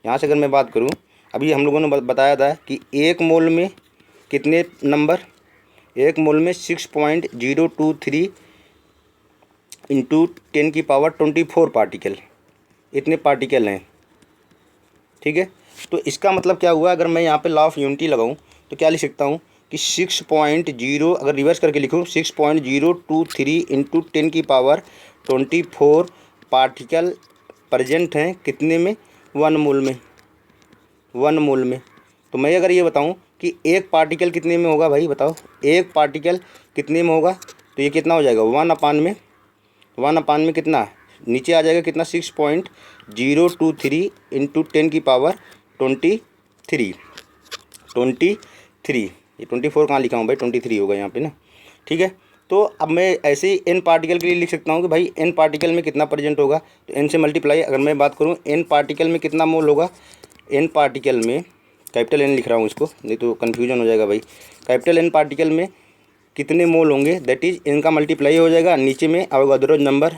यहाँ से अगर मैं बात करूँ, अभी हम लोगों ने बताया था कि एक मोल में कितने नंबर, एक मोल में 6.023 इंटू 10⁻24 पार्टिकल, इतने पार्टिकल हैं, ठीक है। तो इसका मतलब क्या हुआ, अगर मैं यहाँ पे लॉ ऑफ यूनिटी लगाऊँ तो क्या लिख सकता हूँ कि 6.0, अगर रिवर्स करके लिखूँ 6.023 इंटू 10⁻24 पार्टिकल प्रेजेंट हैं कितने में, 1 मोल में। तो मैं अगर ये बताऊँ कि एक पार्टिकल कितने में होगा, भाई बताओ एक पार्टिकल कितने में होगा, तो ये कितना हो जाएगा, 1 अपान में कितना नीचे आ जाएगा, कितना 6.023 इंटू 10⁻23, ये 24 कहाँ लिखा हूँ भाई, 23 होगा यहाँ पे ना, ठीक है। तो अब मैं ऐसे ही n पार्टिकल के लिए लिख सकता हूँ कि भाई n पार्टिकल में कितना प्रेजेंट होगा, तो n से मल्टीप्लाई, अगर मैं बात करूँ n पार्टिकल में कितना मोल होगा, n पार्टिकल में कैपिटल N लिख रहा हूँ इसको, नहीं तो कन्फ्यूजन हो जाएगा भाई। कैपिटल N पार्टिकल में कितने मोल होंगे, दैट इज़ n का मल्टीप्लाई हो जाएगा, नीचे में Avogadro number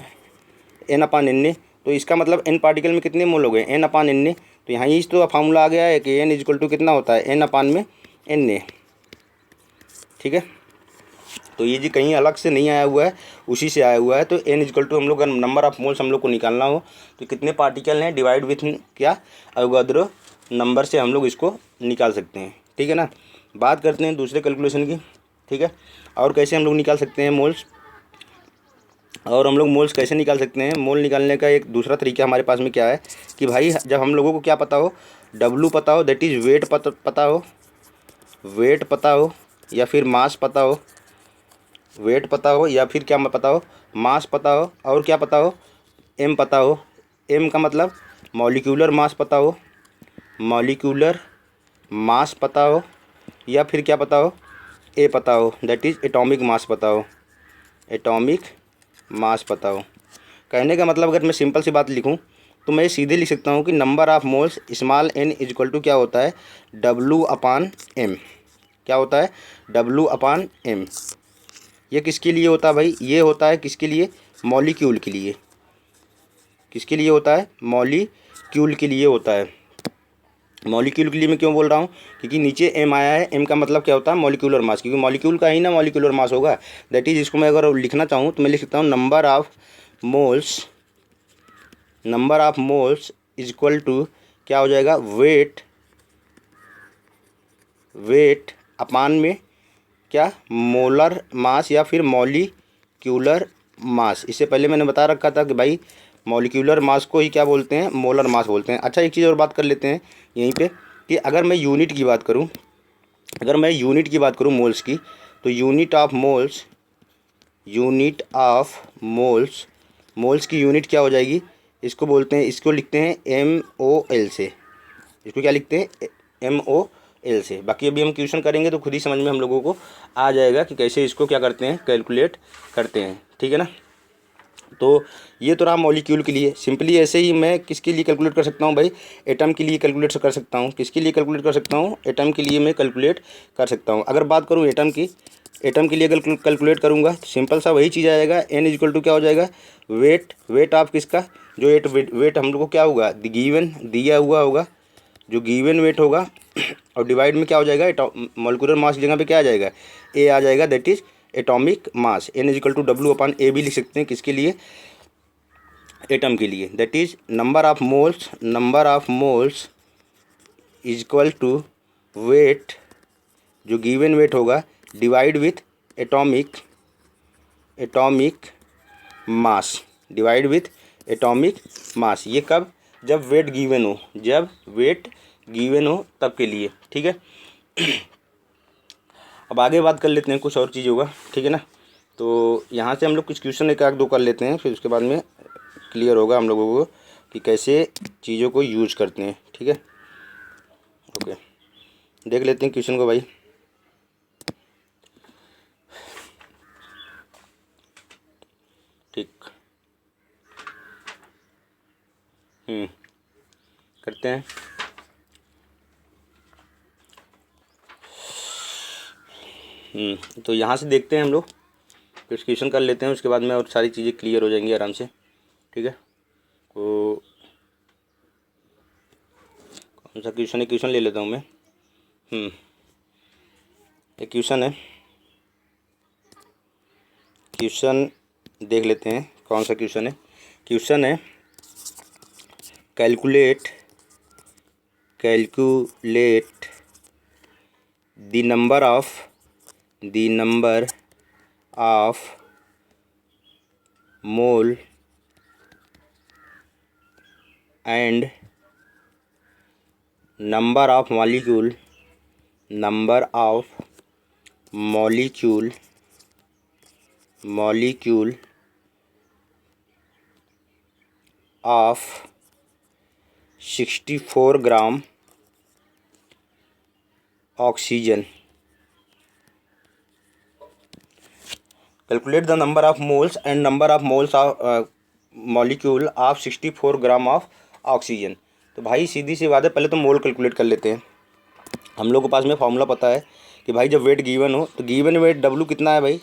n upon n, तो इसका मतलब n पार्टिकल में कितने मोल हो गए, n अपान n। तो यहाँ ये तो फार्मूला आ गया है कि n इक्वल टू कितना होता है, n अपान में n, ठीक है। तो ये जी कहीं अलग से नहीं आया हुआ है, उसी से आया हुआ है। तो n इक्वल टू हम लोग नंबर ऑफ मोल्स हम लोग को निकालना हो तो कितने पार्टिकल हैं डिवाइड विथ क्या, एवोगाद्रो नंबर से हम लोग इसको निकाल सकते हैं, ठीक है ना। बात करते हैं दूसरे कैलकुलेशन की, ठीक है। और कैसे हम लोग निकाल सकते हैं मोल्स, और हम लोग मोल्स कैसे निकाल सकते हैं। मोल निकालने का एक दूसरा तरीका हमारे पास में क्या है कि भाई जब हम लोगों को क्या पता हो, W पता हो, दैट इज़ वेट पता हो, वेट पता हो या फिर मास पता हो, वेट पता हो या फिर क्या पता हो, मास पता हो, और क्या पता हो, एम पता हो। एम का मतलब मॉलिक्यूलर मास पता हो, मॉलिक्यूलर मास पता हो, या फिर क्या पता हो, ए पता हो, दैट इज़ एटॉमिक मास पता हो, एटॉमिक मास पता हो। कहने का मतलब अगर मैं सिंपल सी बात लिखूं तो मैं सीधे लिख सकता हूं कि number of moles small N is equal to क्या होता है, डब्लू अपान एम। क्या होता है, डब्लू अपान एम। ये किसके लिए होता है भाई, ये होता है किसके लिए, मॉलिक्यूल के लिए। किसके लिए होता है, मॉलिक्यूल के लिए होता है। मॉलिक्यूल के लिए मैं क्यों बोल रहा हूँ, क्योंकि नीचे एम आया है, एम का मतलब क्या होता है, मॉलिक्यूलर मास, क्योंकि मॉलिक्यूल का ही ना मॉलिक्यूलर मास होगा। दैट इज, इसको मैं अगर लिखना चाहूँ तो मैं लिख सकता हूँ number of moles, number of moles is equal to क्या हो जाएगा, वेट, वेट अपान में क्या, मोलर मास या फिर मॉलिक्यूलर मास। इससे पहले मैंने बता रखा था कि भाई मॉलिक्यूलर मास को ही क्या बोलते हैं, मोलर मास बोलते हैं। अच्छा, एक चीज़ और बात कर लेते हैं यहीं पे कि अगर मैं यूनिट की बात करूं, अगर मैं यूनिट की बात करूं मोल्स की, तो unit of moles, unit of moles, moles की यूनिट क्या हो जाएगी, इसको बोलते हैं, इसको लिखते हैं MOL से। इसको क्या लिखते हैं, MOL से। बाकी अभी हम क्वेश्चन करेंगे तो खुद ही समझ में हम लोगों को आ जाएगा कि कैसे इसको क्या करते हैं, कैलकुलेट करते हैं। ठीक है ना। तो ये तो रहा मॉलिक्यूल के लिए। सिंपली ऐसे ही मैं किसके लिए कैलकुलेट कर सकता हूँ भाई, एटम के लिए कैलकुलेट कर सकता हूँ। किसके लिए कैलकुलेट कर सकता हूँ, एटम के लिए मैं कैलकुलेट कर सकता हूँ। अगर बात करूँ एटम की, एटम के लिए अगर कैलकुलेट करूँगा तो सिंपल सा वही चीज़ आ जाएगा, N इज इक्वल टू क्या हो जाएगा, वेट, वेट ऑफ किसका, जो वेट हम लोग को क्या होगा, गिवन दिया हुआ होगा, जो गिवन वेट होगा और डिवाइड में क्या हो जाएगा, मॉलिक्यूलर मास की जगह पे क्या आ जाएगा, ए आ जाएगा, that is atomic mass. N is equal to W upon A भी लिख सकते हैं, किसके लिए, एटम के लिए। That is number of moles, number of moles is equal to weight, जो गिवन वेट होगा, divide with atomic, atomic mass, divide with atomic mass. ये कब, जब वेट गिवन हो, जब वेट गिवन हो तब के लिए। ठीक है। अब आगे बात कर लेते हैं कुछ और चीज़ होगा। ठीक है ना। तो यहाँ से हम लोग कुछ क्वेश्चन एक आध दो कर लेते हैं, फिर उसके बाद में क्लियर होगा हम लोगों को कि कैसे चीज़ों को यूज करते हैं। ठीक है। ओके, देख लेते हैं क्वेश्चन को भाई। ठीक, करते हैं। तो यहाँ से देखते हैं हम लोग, फिर क्वेश्चन कर लेते हैं, उसके बाद में और सारी चीज़ें क्लियर हो जाएंगी आराम से। ठीक है। तो कौन सा क्वेश्चन है, क्वेश्चन ले लेता हूँ मैं। एक क्वेश्चन है, क्वेश्चन देख लेते हैं कौन सा क्वेश्चन है। क्वेश्चन है calculate, calculate the number of, the number of mole and number of molecule, number of molecule, molecule of 64 gram oxygen. Calculate the number of moles and number of moles of molecule of 64 gram of oxygen. तो भाई सीधी सी बात है, पहले तो मोल कैलकुलेट कर लेते हैं। हम लोग के पास में फॉर्मूला पता है कि भाई जब वेट गिवन हो तो गिवन वेट W कितना है भाई,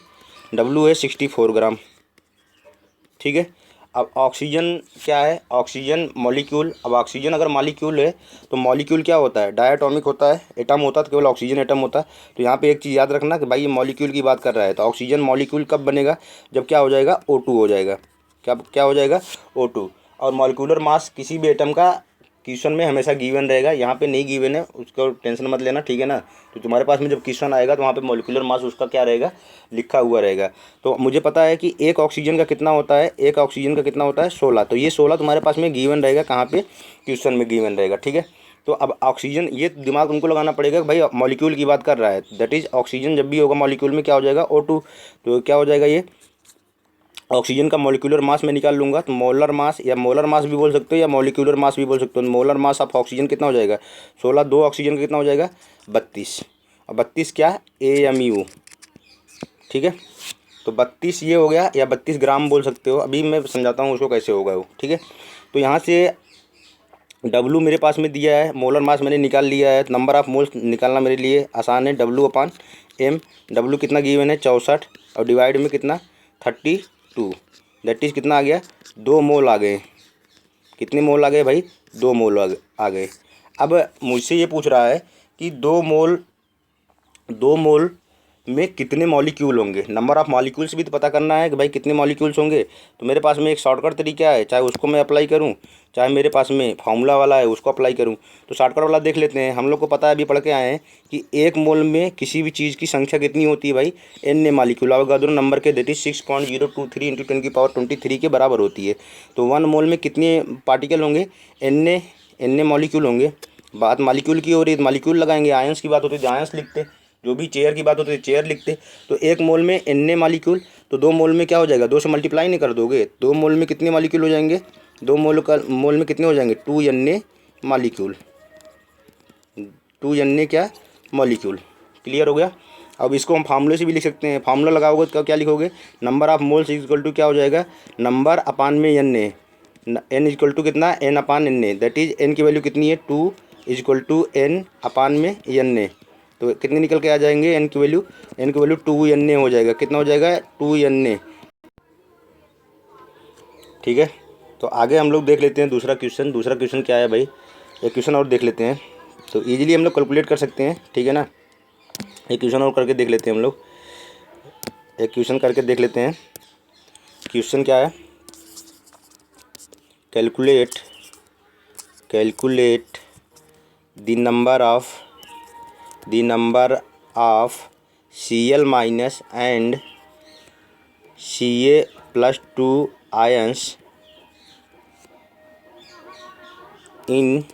W है 64 ग्राम। ठीक है। अब ऑक्सीजन क्या है, ऑक्सीजन मॉलिक्यूल। अब ऑक्सीजन अगर मॉलिक्यूल है तो मॉलिक्यूल क्या होता है, डायटोमिक होता है। एटम होता है तो केवल ऑक्सीजन एटम होता है। तो यहाँ पे एक चीज़ याद रखना कि भाई ये मॉलिक्यूल की बात कर रहा है, तो ऑक्सीजन मॉलिक्यूल कब बनेगा, जब क्या हो जाएगा, O2 हो जाएगा। क्या क्या हो जाएगा, O2। और मॉलिक्यूलर मास किसी भी एटम का क्वेश्चन में हमेशा गिवन रहेगा। यहाँ पे नहीं गिवन है, उसको टेंशन मत लेना। ठीक है ना। तो तुम्हारे पास में जब क्वेश्चन आएगा तो वहाँ पे मॉलिक्यूलर मास उसका क्या रहेगा, लिखा हुआ रहेगा। तो मुझे पता है कि एक ऑक्सीजन का कितना होता है, एक ऑक्सीजन का कितना होता है 16। तो ये 16 तुम्हारे पास में गिवन रहेगा, कहाँ पे, क्वेश्चन में गिवन रहेगा। ठीक है। तो अब ऑक्सीजन, ये दिमाग तुमको लगाना पड़ेगा कि भाई मॉलिक्यूल की बात कर रहा है, दैट इज़ ऑक्सीजन जब भी होगा मॉलिक्यूल में क्या हो जाएगा O2। तो क्या हो जाएगा ये ऑक्सीजन का मॉलिक्यूलर मास मैं निकाल लूँगा, तो मोलर मास या मोलर मास भी बोल सकते हो या मॉलिक्यूलर मास भी बोल सकते हो। मोलर मास ऑफ ऑक्सीजन कितना हो जाएगा 16, 2 ऑक्सीजन का कितना हो जाएगा 32, और 32 क्या AMU, ठीक है। तो 32 ये हो गया, या 32 ग्राम बोल सकते हो, अभी मैं समझाता हूँ उसको कैसे होगा वो, ठीक है। तो यहाँ से W मेरे पास में दिया है, मोलर मास मैंने निकाल लिया है, नंबर ऑफ मोल्स निकालना मेरे लिए आसान है, W/M। W कितना गिवन है 64, और डिवाइड में कितना 32, दैट इज़ कितना आ गया 2 मोल आ गए। कितने मोल आ गए भाई 2 मोल आ गए। अब मुझसे ये पूछ रहा है कि 2 मोल में कितने मॉलिक्यूल होंगे, नंबर ऑफ़ मॉलिक्यूल्स भी तो पता करना है कि भाई कितने मॉलिक्यूल्स होंगे। तो मेरे पास में एक शॉर्टकट तरीका है, चाहे उसको मैं अप्लाई करूं, चाहे मेरे पास में फार्मूला वाला है उसको अप्लाई करूं। तो शॉर्टकट वाला देख लेते हैं। हम लोग को पता है, अभी पढ़ के आए हैं कि 1 मोल में किसी भी चीज़ की संख्या कितनी होती है भाई N मॉलिक्यूल, अवोगाद्रो नंबर के दैट इज 6.023 × 10⁻23 के बराबर होती है। तो 1 मोल में कितने पार्टिकल होंगे N मॉलिक्यूल होंगे। बात मॉलिक्यूल की हो रही है, मॉलिक्यूल लगाएंगे। आयंस की बात होती है तो आयंस लिखते, जो भी चेयर की बात होती है चेयर लिखते। तो 1 मोल में N मॉलिक्यूल, तो 2 मोल में क्या हो जाएगा 2 से मल्टीप्लाई नहीं कर दोगे, 2 मोल में कितने मॉलिक्यूल हो जाएंगे 2 मोल में कितने हो जाएंगे 2 मॉलिक्यूल, 2 क्या मॉलिक्यूल। क्लियर हो गया। अब इसको हम फार्मूले से भी लिख सकते हैं। फार्मूला लगाओगे तो क्या लिखोगे, number of moles equal to क्या हो जाएगा नंबर अपान में N इक्वल टू कितना N/N, दैट इज N की वैल्यू कितनी है 2 इक्वल टू N अपान में N। तो कितने निकल के आ जाएंगे N की वैल्यू 2 हो जाएगा। कितना हो जाएगा 2 ठीक है। तो आगे हम लोग देख लेते हैं दूसरा क्वेश्चन क्या है भाई, एक क्वेश्चन और देख लेते हैं। तो इजीली हम लोग कैलकुलेट कर सकते हैं, ठीक है ना। एक क्वेश्चन और करके देख लेते हैं हम लोग, एक क्वेश्चन करके देख लेते हैं। क्वेश्चन क्या है, calculate the number of Cl- and Ca+2 ions in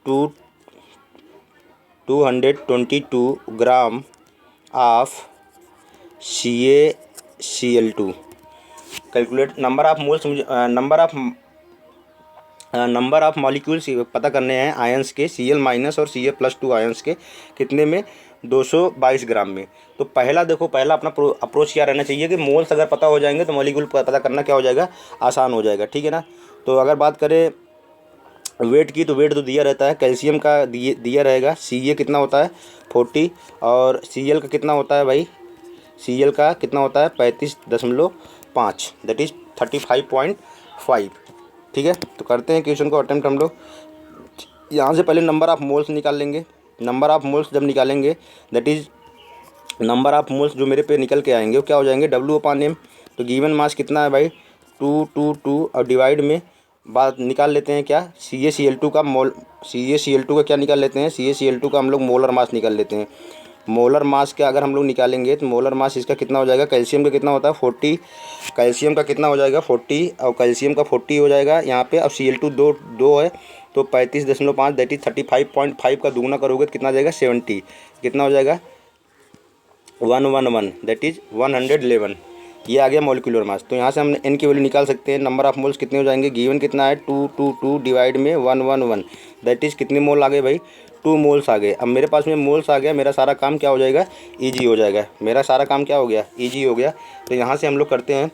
222 gram of CaCl2। Calculate number of molecules पता करने हैं आयंस के Cl- और Ca+2 आयंस के, कितने में 222 ग्राम में। तो पहला देखो, पहला अपना अप्रोच क्या रहना चाहिए कि मोल्स अगर पता हो जाएंगे तो मॉलिक्यूल पता करना क्या हो जाएगा आसान हो जाएगा, ठीक है ना। तो अगर बात करें वेट की, तो वेट तो दिया रहता है, कैल्शियम का दिया रहेगा, Ca कितना होता है 40, और Cl का कितना होता है भाई, Cl का कितना होता है 35.5, दैट इज़ 35.5, ठीक है। तो करते हैं क्वेश्चन को अटेम्प्ट हम लोग। यहाँ से पहले नंबर ऑफ़ मोल्स निकाल लेंगे। नंबर ऑफ़ मोल्स जब निकालेंगे, that is number of moles जो मेरे पे निकल के आएंगे वो क्या हो जाएंगे W/M। तो गिवन मास कितना है भाई 222, और डिवाइड में बात निकाल लेते हैं क्या CaCl2 का क्या निकाल लेते हैं, CaCl2 का हम लोग मोलर मास निकाल लेते हैं। मोलर मास का अगर हम लोग निकालेंगे तो मोलर मास इसका कितना हो जाएगा, कैल्शियम का कितना होता है 40, कैल्शियम का कितना हो जाएगा 40, और कैल्शियम का 40 हो जाएगा यहाँ पे। अब Cl2 दो है, तो 35.5, दैट इज 35.5 का दुगना करोगे तो कितना आ जाएगा 70, कितना हो जाएगा 111, दैट इज 111। ये आ गया मॉलिक्यूलर मास। तो यहाँ से हम N की वैल्यू निकाल सकते हैं। नंबर ऑफ मोल्स कितने हो जाएंगे, गिवन कितना है 222 डिवाइड में 111, दैट इज़ कितने मोल आ गए भाई 2 मोल्स आ गए। अब मेरे पास में मोल्स आ गया, मेरा सारा काम क्या हो जाएगा ईजी हो जाएगा, मेरा सारा काम क्या हो गया ईजी हो गया। तो यहाँ से हम लोग करते हैं,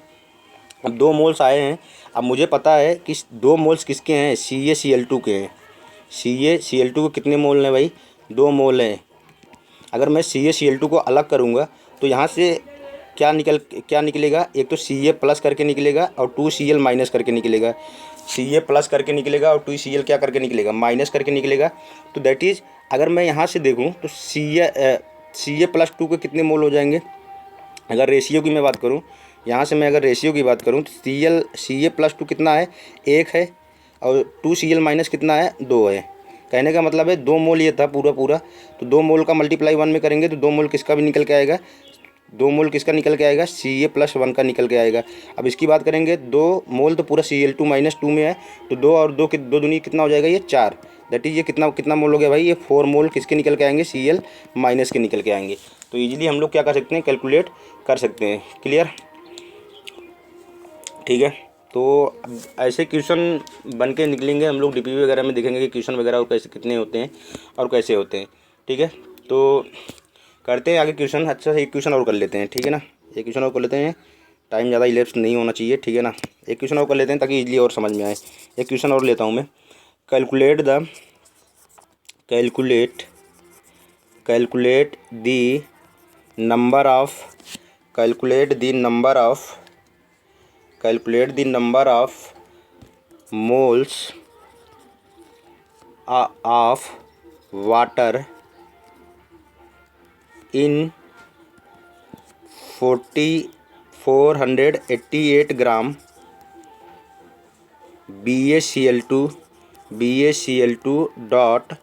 अब 2 मोल्स आए हैं। अब मुझे पता है कि 2 मोल्स किसके हैं CaCl2 के हैं। CaCl2 को कितने मोल हैं भाई 2 मोल हैं। अगर मैं CaCl2 को अलग करूँगा तो यहाँ से क्या निकलेगा, एक तो Ca+ करके निकलेगा और 2Cl- करके निकलेगा। Ca+ करके निकलेगा और 2Cl क्या करके निकलेगा माइनस करके निकलेगा। तो दैट इज़ अगर मैं यहाँ से देखूँ तो Ca+2 के कितने मोल हो जाएंगे। अगर रेशियो की मैं बात करूँ, यहाँ से मैं अगर रेशियो की बात करूँ तो Ca+2 कितना है 1 है, और 2Cl- कितना है 2 है। कहने का मतलब है 2 मोल ये था पूरा। तो 2 मोल का मल्टीप्लाई 1 में करेंगे तो 2 मोल किसका भी निकल के आएगा 2 मोल किसका निकल के आएगा, Ca+1 का निकल के आएगा। अब इसकी बात करेंगे, 2 मोल तो पूरा Cl2-2 में है, तो 2 और 2 दो दूनी कितना हो जाएगा, ये 4। दैट इज़ ये कितना मोल हो गया भाई, ये 4 मोल किसके निकल के आएंगे, Cl- के निकल के आएंगे। तो ईजिली हम लोग क्या कर सकते हैं, कैलकुलेट कर सकते हैं। क्लियर, ठीक है। तो अब ऐसे क्वेश्चन बन के निकलेंगे, हम लोग डीपीवी वगैरह में देखेंगे कि क्वेश्चन वगैरह और कैसे कितने होते हैं और कैसे होते हैं। ठीक है, तो करते हैं आगे क्वेश्चन। अच्छा से एक क्वेश्चन और कर लेते हैं, ठीक है ना, एक क्वेश्चन और कर लेते हैं, टाइम ज़्यादा इलेप्स नहीं होना चाहिए, ठीक है ना। एक क्वेश्चन और कर लेते हैं ताकि इजीली और समझ में आए। एक क्वेश्चन और लेता हूँ मैं। Calculate the calculate calculate the number of calculate the number of calculate the number of moles of water in 488 gram BaCl2 dot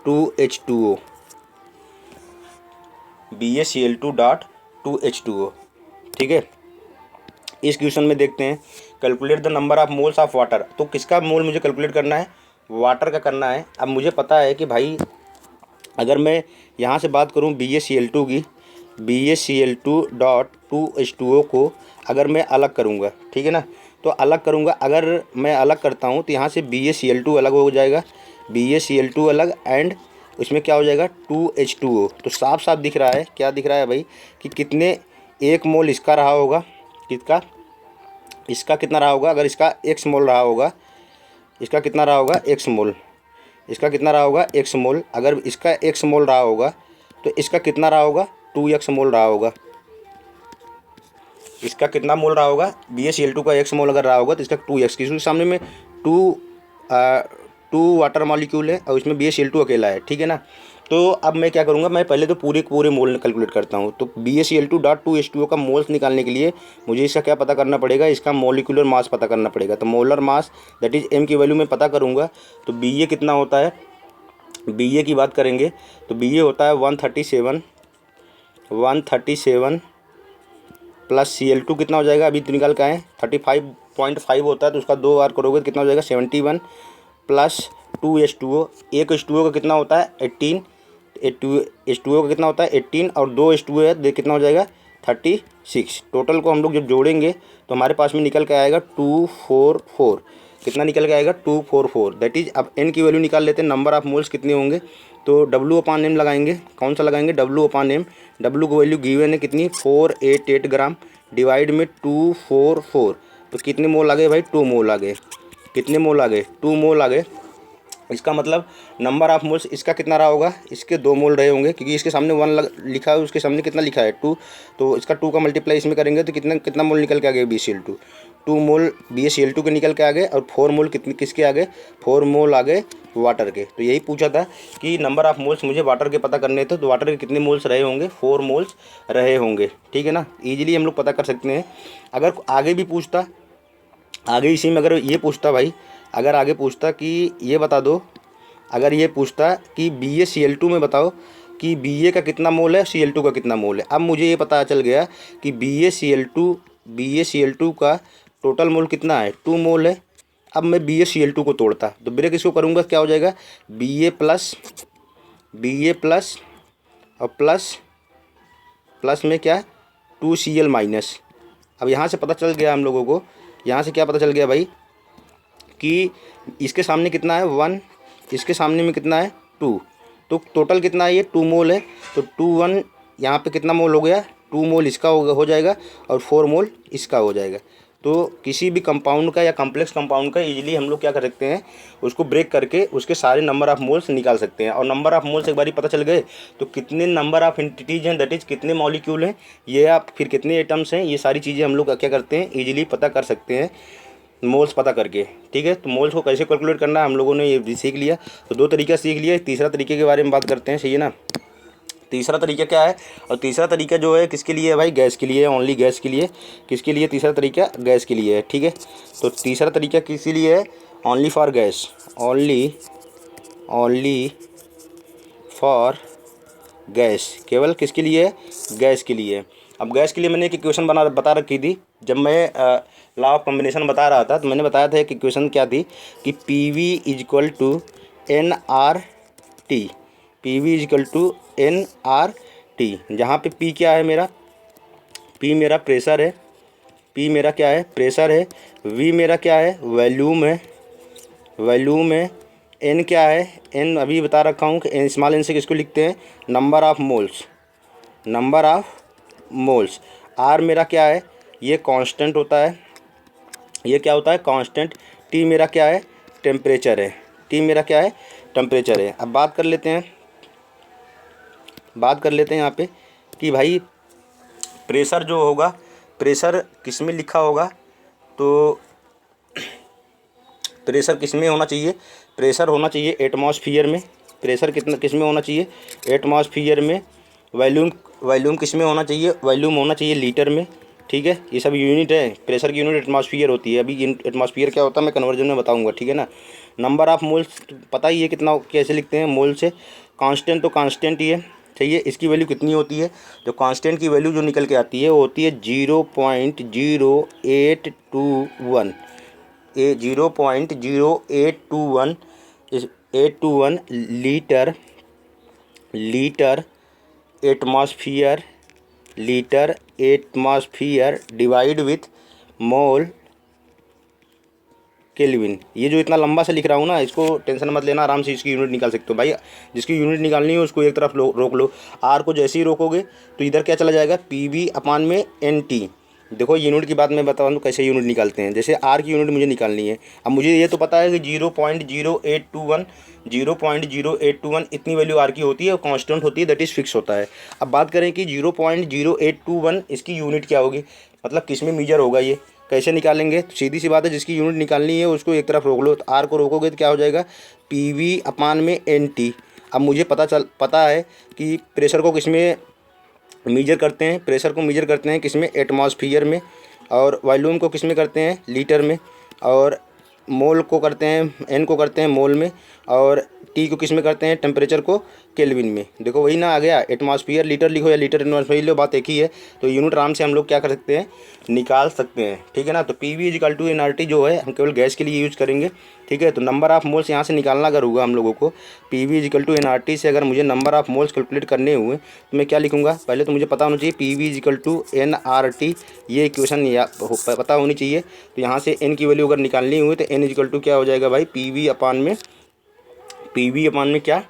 2H2O BaCl2 dot 2H2O। ठीक है, इस क्वेश्चन में देखते हैं, calculate the number of moles of water. तो किसका मोल मुझे कैलकुलेट करना है, वाटर का करना है। अब मुझे पता है कि भाई अगर मैं यहाँ से बात करूँ BaCl2 की, BaCl2 डॉट 2H2O को अगर मैं अलग करूँगा, ठीक है ना, तो अलग करूँगा, अगर मैं अलग करता हूँ तो यहाँ से BaCl2 अलग हो जाएगा, BaCl2 अलग, एंड उसमें क्या हो जाएगा 2H2O। तो साफ साफ दिख रहा है, क्या दिख रहा है भाई, कि कितने, 1 मोल इसका रहा होगा, किसका, इसका कितना रहा होगा, अगर इसका x मोल रहा होगा, इसका कितना रहा होगा, x मोल, इसका कितना रहा होगा, x मोल, अगर इसका x मोल रहा होगा तो इसका कितना रहा होगा, 2x मोल रहा होगा। इसका कितना मोल रहा होगा, BaCl2 का x मोल अगर रहा होगा तो इसका 2x, क्योंकि सामने में 2 वाटर मॉलिक्यूल है और इसमें BaCl2 अकेला है, ठीक है ना। तो अब मैं क्या करूँगा, मैं पहले तो पूरे मोल कैलकुलेट करता हूँ। तो BaCl2 डॉट 2H2O का मोल्स निकालने के लिए मुझे इसका क्या पता करना पड़ेगा, इसका मॉलिक्यूलर मास पता करना पड़ेगा। तो molar mass that is m की वैल्यू में पता करूँगा। तो Ba कितना होता है, Ba की बात करेंगे तो Ba होता है 137 प्लस Cl2 कितना हो जाएगा, अभी तो निकाल के आए 35.5 होता है, तो उसका 2 बार करोगे तो कितना हो जाएगा 71 प्लस 2H2O। एक H2O का कितना होता है 18, H2O का कितना होता है 18 और 2 H2O है, देख कितना हो जाएगा 36। टोटल को हम लोग जब जोड़ेंगे तो हमारे पास में निकल के आएगा 244। कितना निकल के आएगा 244। दैट इज़ अब n की वैल्यू निकाल लेते हैं, नंबर ऑफ मोल्स कितने होंगे, तो W/m लगाएंगे। कौन सा लगाएंगे, W/m। W की वैल्यू गिवन है कितनी, 488 ग्राम, डिवाइड में 244, तो कितने मोल आ गए भाई, 2 मोल आ गए। कितने मोल आ गए, 2 मोल आ गए। इसका मतलब नंबर ऑफ मोल्स इसका कितना रहा होगा, इसके 2 मोल रहे होंगे, क्योंकि इसके सामने 1 लिखा है, उसके सामने कितना लिखा है 2, तो इसका 2 का मल्टीप्लाई इसमें करेंगे तो कितना मोल निकल के आ गए BaCl2, 2 मोल BaCl2 के निकल के आ गए, और 4 मोल किसके आ गए, 4 मोल आ गए वाटर के। तो यही पूछा था कि नंबर ऑफ मोल्स मुझे वाटर के पता करने थे, तो वाटर के कितने मोल्स रहे होंगे, 4 मोल्स रहे होंगे, ठीक है ना। ईजिली हम लोग पता कर सकते हैं। अगर आगे भी पूछता, आगे इसी में अगर ये पूछता भाई, अगर आगे पूछता कि ये बता दो, अगर ये पूछता कि BaCl2 में बताओ कि Ba का कितना मोल है, Cl2 का कितना मोल है। अब मुझे ये पता चल गया कि BaCl2 का टोटल मोल कितना है, 2 मोल है। अब मैं BaCl2 को तोड़ता, तो ब्रेक इसको करूँगा, क्या हो जाएगा, Ba प्लस और प्लस में क्या 2Cl माइनस। अब यहाँ से पता चल गया हम लोगों को, यहाँ से क्या पता चल गया भाई, कि इसके सामने कितना है 1, इसके सामने में कितना है 2, तो टोटल कितना है, ये 2 मोल है। तो 2 1 यहाँ पे कितना मोल हो गया, 2 मोल इसका हो जाएगा और 4 मोल इसका हो जाएगा। तो किसी भी कंपाउंड का या कॉम्प्लेक्स कंपाउंड का इजीली हम लोग क्या कर सकते हैं, उसको ब्रेक करके उसके सारे नंबर ऑफ मोल्स निकाल सकते हैं। और नंबर ऑफ मोल्स एक बार पता चल गए तो कितने नंबर ऑफ एंटिटीज हैं, दैट इज़ कितने मॉलिक्यूल हैं, ये आप फिर कितने एटम्स हैं, ये सारी चीज़ें हम लोग क्या करते हैं, ईजिली पता कर सकते हैं मोल्स पता करके। ठीक है, तो मोल्स को कैसे कैलकुलेट करना है हम लोगों ने ये भी सीख लिया। तो 2 तरीका सीख लिया, तीसरा तरीके के बारे में बात करते हैं, सही है ना। तीसरा तरीका क्या है, और तीसरा तरीका जो है किसके लिए है भाई, गैस के लिए, ओनली गैस के लिए। किसके लिए तीसरा तरीका, गैस के लिए है, ठीक है। तो तीसरा तरीका किसी लिए है, only for gas, only for gas, केवल किसके लिए है, गैस के लिए। अब गैस के लिए मैंने एक इक्वेशन बता रखी थी। जब मैं लॉ ऑफ कॉम्बिनेशन बता रहा था तो मैंने बताया था एक इक्वेशन क्या थी कि P V is equal to N R T, P V is equal to N R T, जहाँ पे पी क्या है मेरा, पी मेरा प्रेशर है, पी मेरा क्या है, प्रेशर है, वी मेरा क्या है, वॉल्यूम है, वॉल्यूम है, एन क्या है, एन अभी बता रखा हूँ कि एन स्मॉल एन से किसको लिखते हैं, number of moles, number of moles. R मेरा क्या है, ये कांस्टेंट होता है, ये क्या होता है, कांस्टेंट। टी मेरा क्या है, टेम्परेचर है, टी मेरा क्या है, टेम्परेचर है। अब बात कर लेते हैं यहाँ पे कि भाई प्रेशर जो होगा, प्रेशर किस में लिखा होगा, तो प्रेशर किस में होना चाहिए, प्रेशर होना चाहिए एटमॉस्फियर में। प्रेशर कितना किस में होना चाहिए, एटमॉस्फियर में। वॉल्यूम किस में होना चाहिए, वॉल्यूम होना चाहिए लीटर में। ठीक है, ये सब यूनिट है, प्रेशर की यूनिट एटमॉस्फियर होती है। अभी एटमॉस्फियर क्या होता है मैं कन्वर्जन में बताऊंगा, ठीक है ना। नंबर ऑफ मोल्स पता ही है कितना, कैसे लिखते हैं मोल से। कांस्टेंट तो कांस्टेंट ही है, सही है। इसकी वैल्यू कितनी होती है, जो कांस्टेंट की वैल्यू जो निकल के आती है वो होती है 0.0821, 0.0821 821 litre atmosphere, litre atmosphere divide with mole kelvin. ये जो इतना लंबा सा लिख रहा हूँ ना, इसको टेंशन मत लेना, आराम से इसकी यूनिट निकाल सकते हो भाई। जिसकी यूनिट निकालनी है उसको एक तरफ रोक लो। आर को जैसे ही रोकोगे तो इधर क्या चला जाएगा, पी वी अपान में एन टी। देखो यूनिट की बात मैं बताऊँ तो कैसे यूनिट निकालते हैं। जैसे आर की यूनिट मुझे निकालनी है, अब मुझे ये तो पता है कि 0.0821 इतनी वैल्यू आर की होती है और कांस्टेंट होती है, दैट इज़ फिक्स होता है। अब बात करें कि 0.0821 इसकी यूनिट क्या होगी, मतलब किस में मीजर होगा, ये कैसे निकालेंगे। तो सीधी सी बात है, जिसकी यूनिट निकालनी है उसको एक तरफ रोक लो। तो आर को रोकोगे तो क्या हो जाएगा, पी वी अपान में एन टी। अब मुझे पता है कि प्रेशर को किस में मीजर करते हैं, प्रेशर को मीजर करते हैं किस में, एटमॉस्फियर में। और वॉल्यूम को किस में करते हैं, लीटर में। और मोल को करते हैं, एन को करते हैं मोल में। और टी को किस में करते हैं, टेम्परेचर को केल्विन में। देखो वही ना आ गया, एटमॉस्फियर लीटर लिखो या लीटर एटमॉस्फियर लो, बात एक ही है। तो यूनिट आराम से हम लोग क्या कर सकते हैं, निकाल सकते हैं, ठीक है ना। तो P V is equal to N R T जो है हम केवल गैस के लिए यूज करेंगे, ठीक है। तो नंबर ऑफ मोल्स यहाँ से निकालना अगर होगा हम लोगों को, P V is equal to N R T से अगर मुझे नंबर ऑफ मोल्स कैलकुलेट करने हुए तो मैं क्या लिखूंगा, पहले तो मुझे पता होना चाहिए P V is equal to N R T, ये इक्वेशन पता होनी चाहिए। तो यहाँ से एन की वैल्यू अगर निकालनी हुई तो एन इज इक्वल टू क्या हो जाएगा भाई, पी वी अपान में क्या,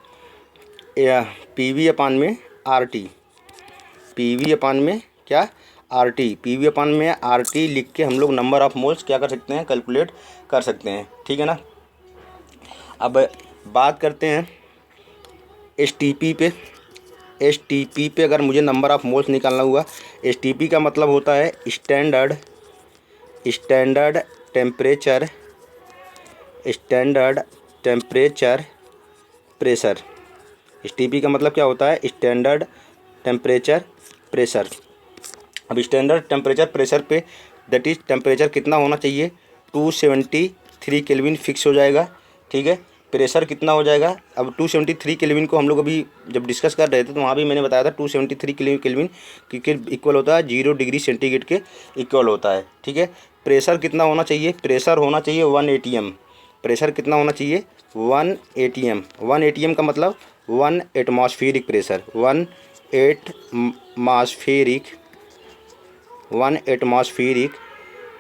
पी वी अपान में are T, P V upon में क्या, are T, P V upon में आर टी लिख के हम लोग नंबर ऑफ मोल्स क्या कर सकते हैं, कैलकुलेट कर सकते हैं, ठीक है ना। अब बात करते हैं एस टी पी पे। एस टी पी पे अगर मुझे नंबर ऑफ मोल्स निकालना हुआ, एस टी पी का मतलब होता है standard temperature, standard temperature pressure. S T P का मतलब क्या होता है, स्टैंडर्ड टेम्परेचर प्रेशर। अब स्टैंडर्ड टेम्परेचर प्रेशर पे दैट इज़ टेम्परेचर कितना होना चाहिए, 273 केल्विन फिक्स हो जाएगा, ठीक है। प्रेशर कितना हो जाएगा, अब 273 केल्विन को हम लोग अभी जब डिस्कस कर रहे थे तो वहाँ भी मैंने बताया था 273 केल्विन के इक्वल होता है 0 डिग्री सेंटीग्रेड के इक्वल होता है, ठीक है। प्रेशर कितना होना चाहिए, प्रेशर होना चाहिए 1 ATM। प्रेशर कितना होना चाहिए, 1 ATM। 1 ATM का मतलब 1 एटमॉस्फेरिक प्रेशर, 1 एटमॉस्फेरिक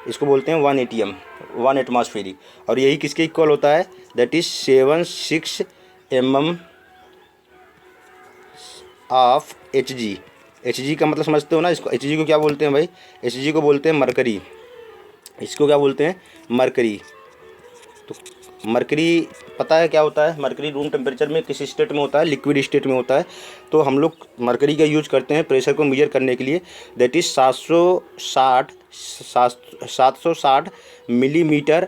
इसको बोलते हैं 1 ATM, 1 एटमॉस्फेरिक। और यही किसके इक्वल होता है, that is 76 mm of Hg। Hg का मतलब समझते हो ना, इसको Hg को क्या बोलते हैं भाई, Hg को बोलते हैं मरकरी। इसको क्या बोलते हैं, मरकरी। तो मरकरी पता है क्या होता है, मरकरी रूम टेम्परेचर में किस स्टेट में होता है, लिक्विड स्टेट में होता है। तो हम लोग मरकरी का यूज करते हैं प्रेशर को मेजर करने के लिए, दैट इज़ 760 मिलीमीटर।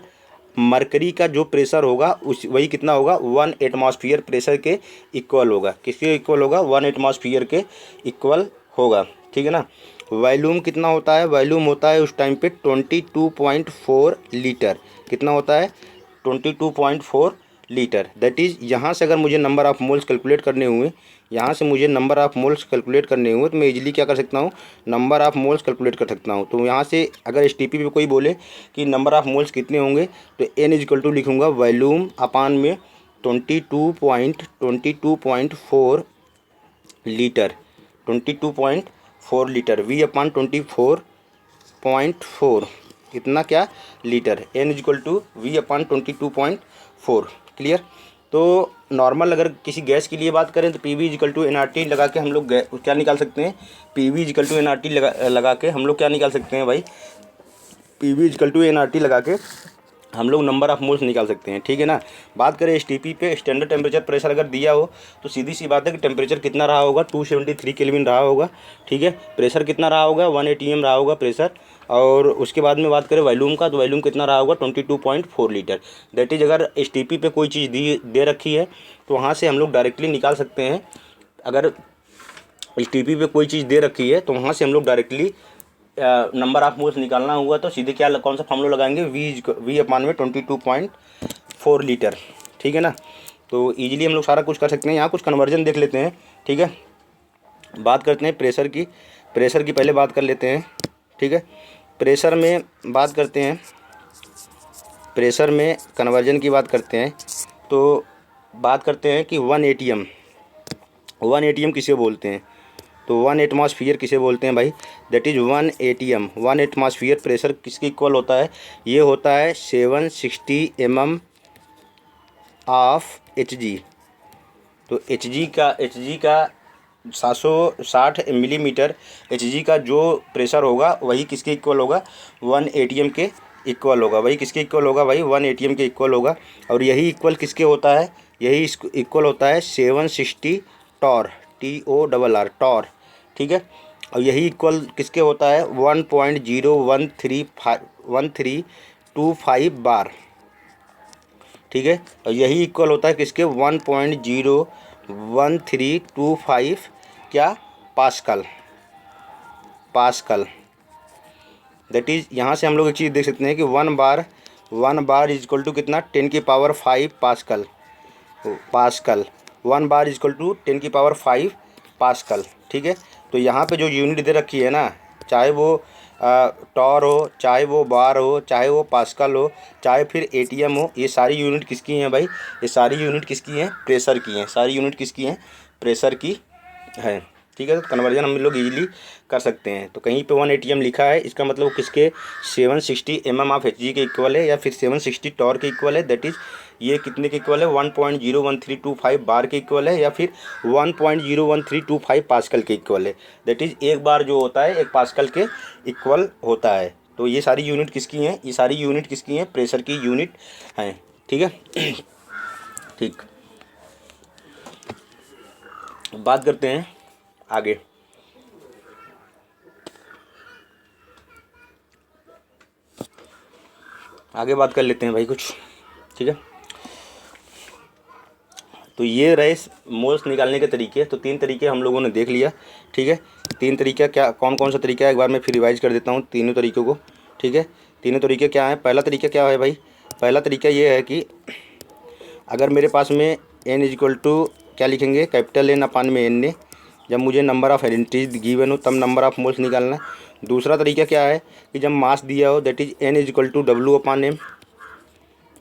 मरकरी का जो प्रेशर होगा उस वही कितना होगा, 1 एटमॉस्फियर प्रेशर के इक्वल होगा। किसके इक्वल होगा, 1 एटमॉस्फियर के इक्वल होगा, ठीक है ना। वॉल्यूम कितना होता है, वॉल्यूम होता है उस टाइम पे 22.4 लीटर। कितना होता है, 22.4 लीटर। दैट इज़ यहाँ से अगर मुझे नंबर ऑफ मोल्स कैलकुलेट करने हुए यहाँ से मुझे नंबर ऑफ़ मोल्स कैलकुलेट करने होंगे तो मैं इजीली क्या कर सकता हूँ, नंबर ऑफ़ मोल्स कैलकुलेट कर सकता हूँ। तो यहाँ से अगर एसटीपी पे कोई बोले कि नंबर ऑफ़ मोल्स कितने होंगे तो n इक्वल टू लिखूँगा वॉल्यूम अपान में 22.4 लीटर, 22.4 लीटर, V अपान 24.4 इतना क्या litre, n equal to V upon 22.4। Clear. तो नॉर्मल अगर किसी गैस के लिए बात करें तो P V equal to N R T लगा के हम लोग क्या निकाल सकते हैं, P V equal to N R T लगा के हम लोग क्या निकाल सकते हैं भाई, P V equal to N R T लगा के हम लोग नंबर ऑफ़ मोल्स निकाल सकते हैं। ठीक है ना। बात करें एसटीपी पे, स्टैंडर्ड टेम्परेचर प्रेशर अगर दिया हो तो सीधी सी बात है कि टेम्परेचर कितना रहा होगा, 273 केल्विन रहा होगा। ठीक है। प्रेशर कितना रहा होगा, 1 atm रहा होगा प्रेशर। और उसके बाद में बात करें वॉल्यूम का तो वॉल्यूम कितना रहा होगा, 22.4 लीटर। दैट इज़ अगर एसटीपी पे कोई चीज़ दे रखी है तो वहाँ से हम लोग डायरेक्टली निकाल सकते हैं। अगर एसटीपी पे कोई चीज़ दे रखी है तो वहाँ से हम लोग डायरेक्टली नंबर ऑफ मोल्स निकालना हुआ तो सीधे क्या कौन सा फॉर्मूला लगाएंगे, वी अपान में 22.4 लीटर। ठीक है ना। तो इजीली हम लोग सारा कुछ कर सकते हैं। यहाँ कुछ कन्वर्जन देख लेते हैं। ठीक है। बात करते हैं प्रेशर की, प्रेशर की पहले बात कर लेते हैं। ठीक है। प्रेशर में बात करते हैं, प्रेशर में कन्वर्जन की बात करते हैं तो बात करते हैं कि 1 atm किसे बोलते हैं, तो 1 एटमॉस्फियर किसे बोलते हैं भाई, that is 1 atm। 1 atmosphere pressure किसके इक्वल होता है, ये होता है 760 mm ऑफ Hg। तो Hg का 760 मिलीमीटर Hg का जो प्रेशर होगा वही किसके इक्वल होगा, 1 atm के इक्वल होगा। वही किसके इक्वल होगा भाई, 1 atm के इक्वल होगा। और यही इक्वल किसके होता है, यही इक्वल होता है 760 टॉर, TORR टॉर। ठीक है। और यही इक्वल किसके होता है 1.01325 बार। ठीक है। और यही इक्वल होता है किसके 1.01325 क्या, पास्कल। दैट इज़ यहाँ से हम लोग एक चीज़ देख सकते हैं कि 1 बार इज इक्वल टू कितना, 10⁵ pascal. 1 bar is equal to 10⁵ pascal. ठीक है। तो यहाँ पे जो यूनिट दे रखी है ना, चाहे वो टॉर हो, चाहे वो बार हो, चाहे वो पास्कल हो, चाहे फिर एटीएम हो, ये सारी यूनिट किसकी हैं भाई, ये सारी यूनिट किसकी हैं, प्रेशर की हैं। सारी यूनिट किसकी हैं, प्रेशर की है। ठीक है। तो कन्वर्जन हम लोग इजीली कर सकते हैं। तो कहीं पे 1 atm लिखा है, इसका मतलब वो किसके 760 mm ऑफ Hg के इक्वल है या फिर 760 टॉर के इक्वल है। दैट इज़ ये कितने के इक्वल है, 1.01325 बार के इक्वल है या फिर 1.01325 पास्कल के इक्वल है। दैट इज़ एक बार जो होता है 1 पास्कल के इक्वल होता है। तो ये सारी यूनिट किसकी हैं, ये सारी यूनिट किसकी हैं, प्रेशर की यूनिट हैं। ठीक है। ठीक। बात करते हैं आगे। बात कर लेते हैं भाई कुछ। ठीक है। तो ये रहे मोल्स निकालने के तरीके। तो 3 तरीके हम लोगों ने देख लिया। ठीक है। 3 तरीका क्या, कौन कौन सा तरीका है एक बार मैं फिर रिवाइज कर देता हूँ तीनों तरीक़ों को। ठीक है। तीनों तरीके क्या हैं, पहला तरीका क्या है भाई, पहला तरीका ये है कि अगर मेरे पास में n इक्वल टू क्या लिखेंगे, कैपिटल N अपान में n, जब मुझे नंबर ऑफ़ आइडेंटिटीज गिवन हो तब नंबर ऑफ़ मोल्स निकालना। दूसरा तरीका क्या है कि जब मास दिया हो, that is n equal to W upon m,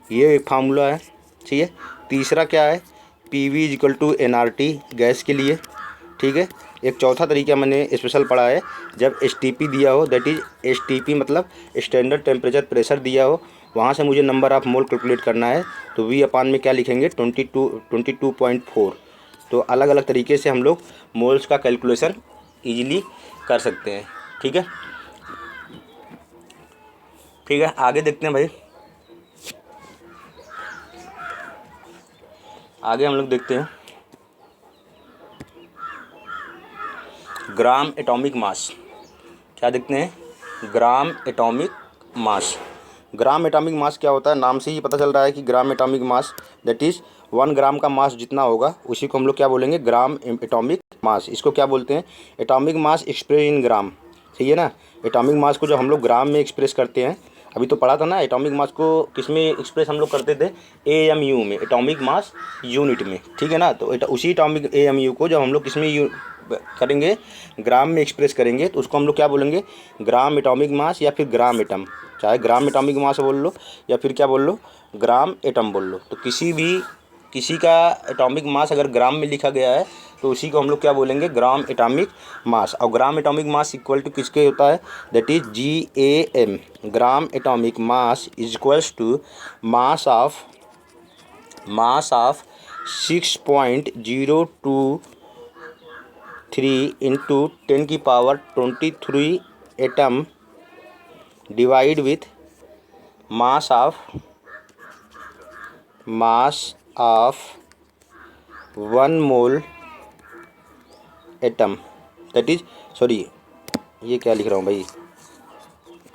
ये एक फार्मूला है। ठीक है। तीसरा क्या है, PV equal to nRT gas के लिए। ठीक है। एक चौथा तरीका मैंने स्पेशल पढ़ा है, जब STP दिया हो, दैट इज़ STP मतलब स्टैंडर्ड टेम्परेचर प्रेशर दिया हो, वहाँ से मुझे नंबर ऑफ़ मोल कैलकुलेट करना है तो V अपान में क्या लिखेंगे, 22.4। तो अलग अलग तरीके से हम लोग मोल्स का कैलकुलेशन इजीली कर सकते हैं। ठीक है। ठीक है। आगे देखते हैं भाई। आगे हम लोग देखते हैं ग्राम एटॉमिक मास। क्या देखते हैं, ग्राम एटॉमिक मास। ग्राम एटॉमिक मास क्या होता है, नाम से ही पता चल रहा है कि ग्राम एटॉमिक मास दैट इज़ 1 ग्राम का मास जितना होगा उसी को हम लोग क्या बोलेंगे, ग्राम एटॉमिक मास। इसको क्या बोलते हैं, एटॉमिक मास एक्सप्रेस इन ग्राम। सही है ना। एटॉमिक मास को जब हम लोग ग्राम में एक्सप्रेस करते हैं, अभी तो पढ़ा था ना, एटॉमिक मास को किस में एक्सप्रेस हम लोग करते थे, AMU में, एटॉमिक मास यूनिट में, ठीक है ना। तो उसी एटॉमिक AMU को जब हम लोग किस में करेंगे, ग्राम में एक्सप्रेस करेंगे, तो उसको हम लोग क्या बोलेंगे, ग्राम एटॉमिक मास या फिर ग्राम एटम। चाहे ग्राम एटॉमिक मास बोल लो या फिर क्या बोल लो, ग्राम एटम बोल लो। तो किसी का एटॉमिक मास अगर ग्राम में लिखा गया है तो उसी को हम लोग क्या बोलेंगे, ग्राम एटॉमिक मास। और gram atomic mass equal to किसके होता है, that is GAM, gram atomic mass is equals to mass of 6.023 into 10⁻23 atom divide with mass of 1 mole atom, that is, sorry ये क्या लिख रहा हूँ भाई,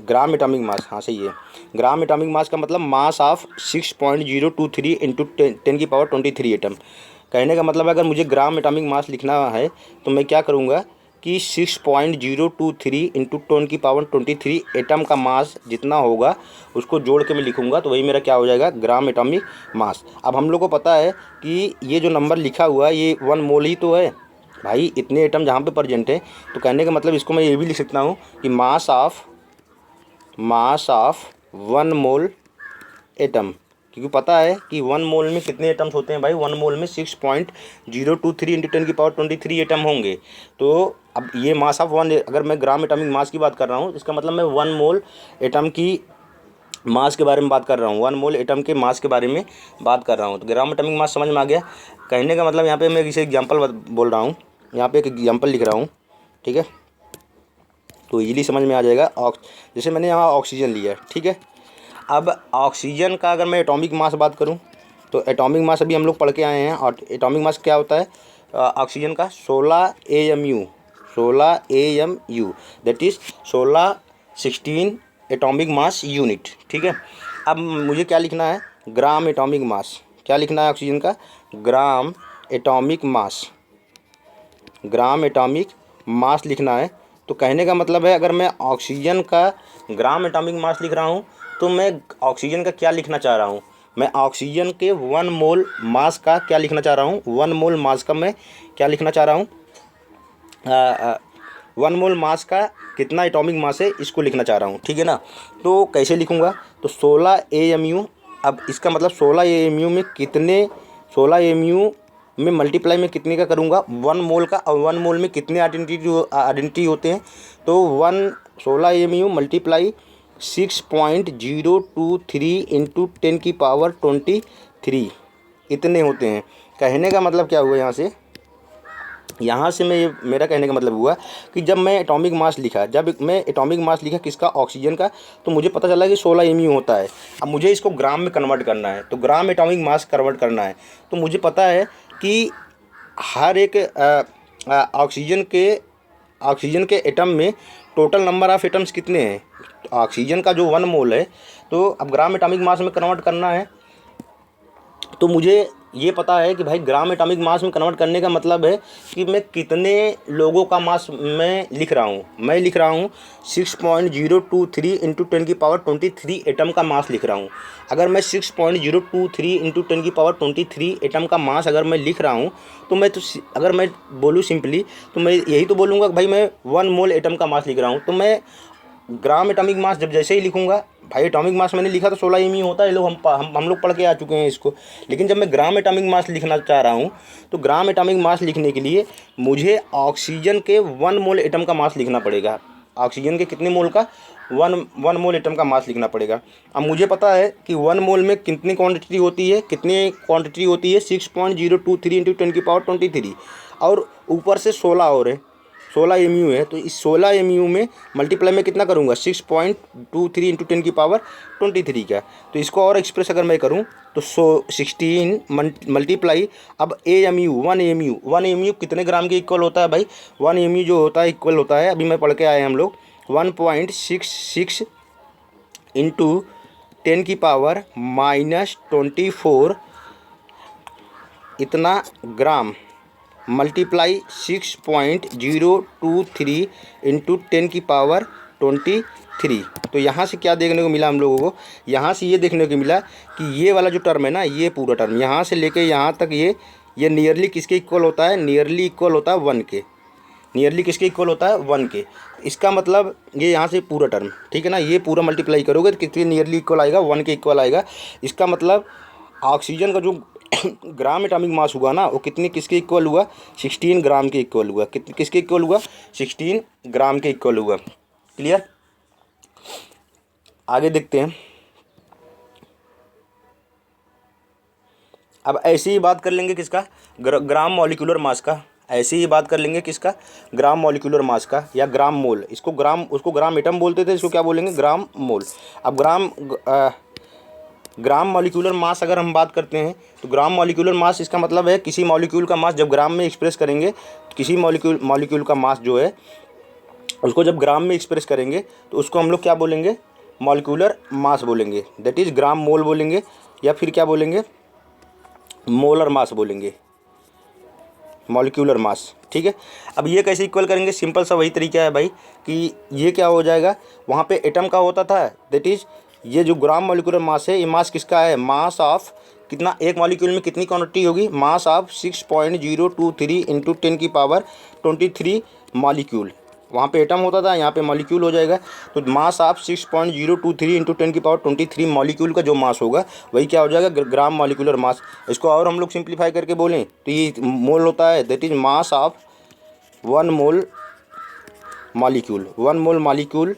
ग्राम एटॉमिक मास, हाँ सही है। ग्राम एटॉमिक मास का मतलब मास ऑफ 6.023 इंटू 10⁻23 एटम। कहने का मतलब अगर मुझे ग्राम एटॉमिक मास लिखना है तो मैं क्या करूँगा कि 6.023 इंटू 10⁻23 एटम का मास जितना होगा उसको जोड़ के मैं लिखूँगा, तो वही मेरा क्या हो जाएगा, ग्राम एटॉमिक मास। अब हम लोग को पता है कि ये जो नंबर लिखा हुआ है ये 1 मोल ही तो है भाई, इतने एटम जहाँ पे प्रेजेंट है। तो कहने का मतलब इसको मैं ये भी लिख सकता हूँ कि मास ऑफ 1 मोल एटम, क्योंकि पता है कि 1 मोल में कितने एटम्स होते हैं भाई, 1 मोल में 6.023 इंटू 10⁻23 एटम होंगे। तो अब ये मास ऑफ 1, अगर मैं ग्राम एटॉमिक मास की बात कर रहा हूँ इसका मतलब मैं 1 मोल एटम की मास के बारे में बात कर रहा हूँ, 1 मोल एटम के मास के बारे में बात कर रहा हूँ। तो ग्राम एटॉमिक मास समझ में आ गया। कहने का मतलब यहाँ पे मैं किसी एग्जांपल बोल रहा हूँ, यहाँ पे एक एग्जांपल लिख रहा हूँ, ठीक है, तो इजीली समझ में आ जाएगा। जैसे मैंने यहाँ ऑक्सीजन लिया, ठीक है। अब ऑक्सीजन का अगर मैं एटॉमिक मास बात करूँ तो एटॉमिक मास अभी हम लोग पढ़ के आए हैं, और एटॉमिक मास क्या होता है ऑक्सीजन का, 16 AMU, that is 16 atomic mass unit, ठीक है। अब मुझे क्या लिखना है, ग्राम एटॉमिक मास। क्या लिखना है ऑक्सीजन का, ग्राम एटॉमिक मास लिखना है। तो कहने का मतलब है अगर मैं ऑक्सीजन का ग्राम एटॉमिक मास लिख रहा हूँ तो मैं ऑक्सीजन का क्या लिखना चाह रहा हूँ, मैं ऑक्सीजन के 1 मोल मास का क्या लिखना चाह रहा हूँ, 1 मोल मास का मैं क्या लिखना चाह रहा हूँ, 1 मोल मास का कितना एटॉमिक मास है इसको लिखना चाह रहा हूँ, ठीक है ना। तो कैसे लिखूँगा, तो 16 AMU, अब इसका मतलब 16 AMU में कितने, 16 AMU में मल्टीप्लाई में कितने का करूँगा, 1 मोल का, और 1 मोल में कितने आइडेंटिटी होते हैं, तो 16 AMU मल्टीप्लाई 6.023 इंटू 10⁻23 इतने होते हैं। कहने का मतलब क्या हुआ, यहाँ से मैं मेरा कहने का मतलब हुआ कि जब मैं एटॉमिक मास लिखा किसका, ऑक्सीजन का, तो मुझे पता चला कि 16 AMU होता है। अब मुझे इसको ग्राम में कन्वर्ट करना है, तो ग्राम एटॉमिक मास कन्वर्ट करना है, तो मुझे पता है कि हर एक ऑक्सीजन के एटम में टोटल नंबर ऑफ़ एटम्स कितने हैं। ऑक्सीजन का जो 1 मोल है, तो अब ग्राम एटॉमिक मास में कन्वर्ट करना है, तो मुझे ये पता है कि भाई ग्राम एटॉमिक मास में कन्वर्ट करने का मतलब है कि मैं कितने लोगों का मास मैं लिख रहा हूँ 6.023 इंटू 10⁻23 एटम का मास लिख रहा हूँ। अगर मैं 6.023 इंटू 10⁻23 एटम का मास अगर मैं लिख रहा हूँ तो अगर मैं बोलूँ सिंपली तो मैं यही तो बोलूँगा कि भाई मैं 1 मोल एटम का मास लिख रहा हूँ। तो मैं ग्राम एटॉमिक मास जब जैसे ही लिखूंगा, भाई एटॉमिक मास मैंने लिखा तो 16 AMU होता है, हम लोग पढ़ के आ चुके हैं इसको। लेकिन जब मैं ग्राम एटॉमिक मास लिखना चाह रहा हूँ तो ग्राम एटॉमिक मास लिखने के लिए मुझे ऑक्सीजन के 1 मोल एटम का मास लिखना पड़ेगा। ऑक्सीजन के कितने मोल का, 1 मोल एटम का मास लिखना पड़ेगा। अब मुझे पता है कि 1 मोल में कितनी क्वांटिटी होती है 6.023 इंटू 10⁻23 और ऊपर से 16 और है, 16 AMU है। तो इस 16 AMU में मल्टीप्लाई में कितना करूँगा, 6.23 इंटू 10⁻23 का। तो इसको और एक्सप्रेस अगर मैं करूँ तो 16 मल्टीप्लाई, अब1 AMU कितने ग्राम के इक्वल होता है भाई, 1 AMU जो होता है इक्वल होता है, अभी मैं पढ़ के आए हम लोग 1.66 इंटू 10⁻24 इतना ग्राम मल्टीप्लाई 6.023 इंटू 10⁻23 3। तो यहाँ से क्या देखने को मिला हम लोगों को, यहाँ से ये देखने को मिला कि ये वाला जो टर्म है ना, ये पूरा टर्म यहाँ से लेके यहाँ तक ये नियरली किसके इक्वल होता है, नियरली इक्वल होता है 1 के। नियरली किसके इक्वल होता है, 1 के। इसका मतलब ये यहाँ से पूरा टर्म, ठीक है ना, ये पूरा मल्टीप्लाई करोगे तो कितने नियरली इक्वल आएगा, 1 के इक्वल आएगा। इसका मतलब ऑक्सीजन का जो ग्राम एटॉमिक मास हुआ ना, वो कितने किसके इक्वल हुआ, 16 ग्राम के इक्वल हुआ। किसके इक्वल हुआ, 16 ग्राम के इक्वल हुआ। क्लियर। आगे देखते हैं। अब ऐसे ही बात कर लेंगे किसका, ग्राम मॉलिक्यूलर मास का। ऐसे ही बात कर लेंगे किसका, ग्राम मॉलिक्यूलर मास का या ग्राम मोल। इसको ग्राम, उसको ग्राम एटम बोलते थे, इसको क्या बोलेंगे, ग्राम मोल। अब ग्राम मॉलिक्यूलर मास अगर हम बात करते हैं तो ग्राम मॉलिक्यूलर मास इसका मतलब है किसी मॉलिक्यूल का मास जब ग्राम में एक्सप्रेस करेंगे, किसी मॉलिक्यूल का मास जो है उसको जब ग्राम में एक्सप्रेस करेंगे तो उसको हम लोग क्या बोलेंगे, मॉलिक्यूलर मास बोलेंगे, दैट इज़ ग्राम मोल बोलेंगे, या फिर क्या बोलेंगे, मोलर मास बोलेंगे, मॉलिक्यूलर मास। ठीक है। अब ये कैसे इक्वल करेंगे, सिंपल सा वही तरीका है भाई कि ये क्या हो जाएगा, वहाँ पे एटम का होता था, दैट इज़ ये जो ग्राम मॉलिक्यूलर मास है, ये मास किसका है, मास ऑफ कितना, एक मॉलिक्यूल में कितनी क्वांटिटी होगी, मास ऑफ 6.023 इंटू 10⁻23 मॉलिक्यूल। वहाँ पे एटम होता था, यहाँ पे मॉलिक्यूल हो जाएगा। तो मास ऑफ 6.023 इंटू 10⁻23 मॉलिक्यूल का जो मास होगा वही क्या हो जाएगा, ग्राम मॉलिक्यूलर मास। इसको और हम लोग सिंप्लीफाई करके बोलें तो ये मोल होता है, that is mass of 1 mole molecule. 1 mole molecule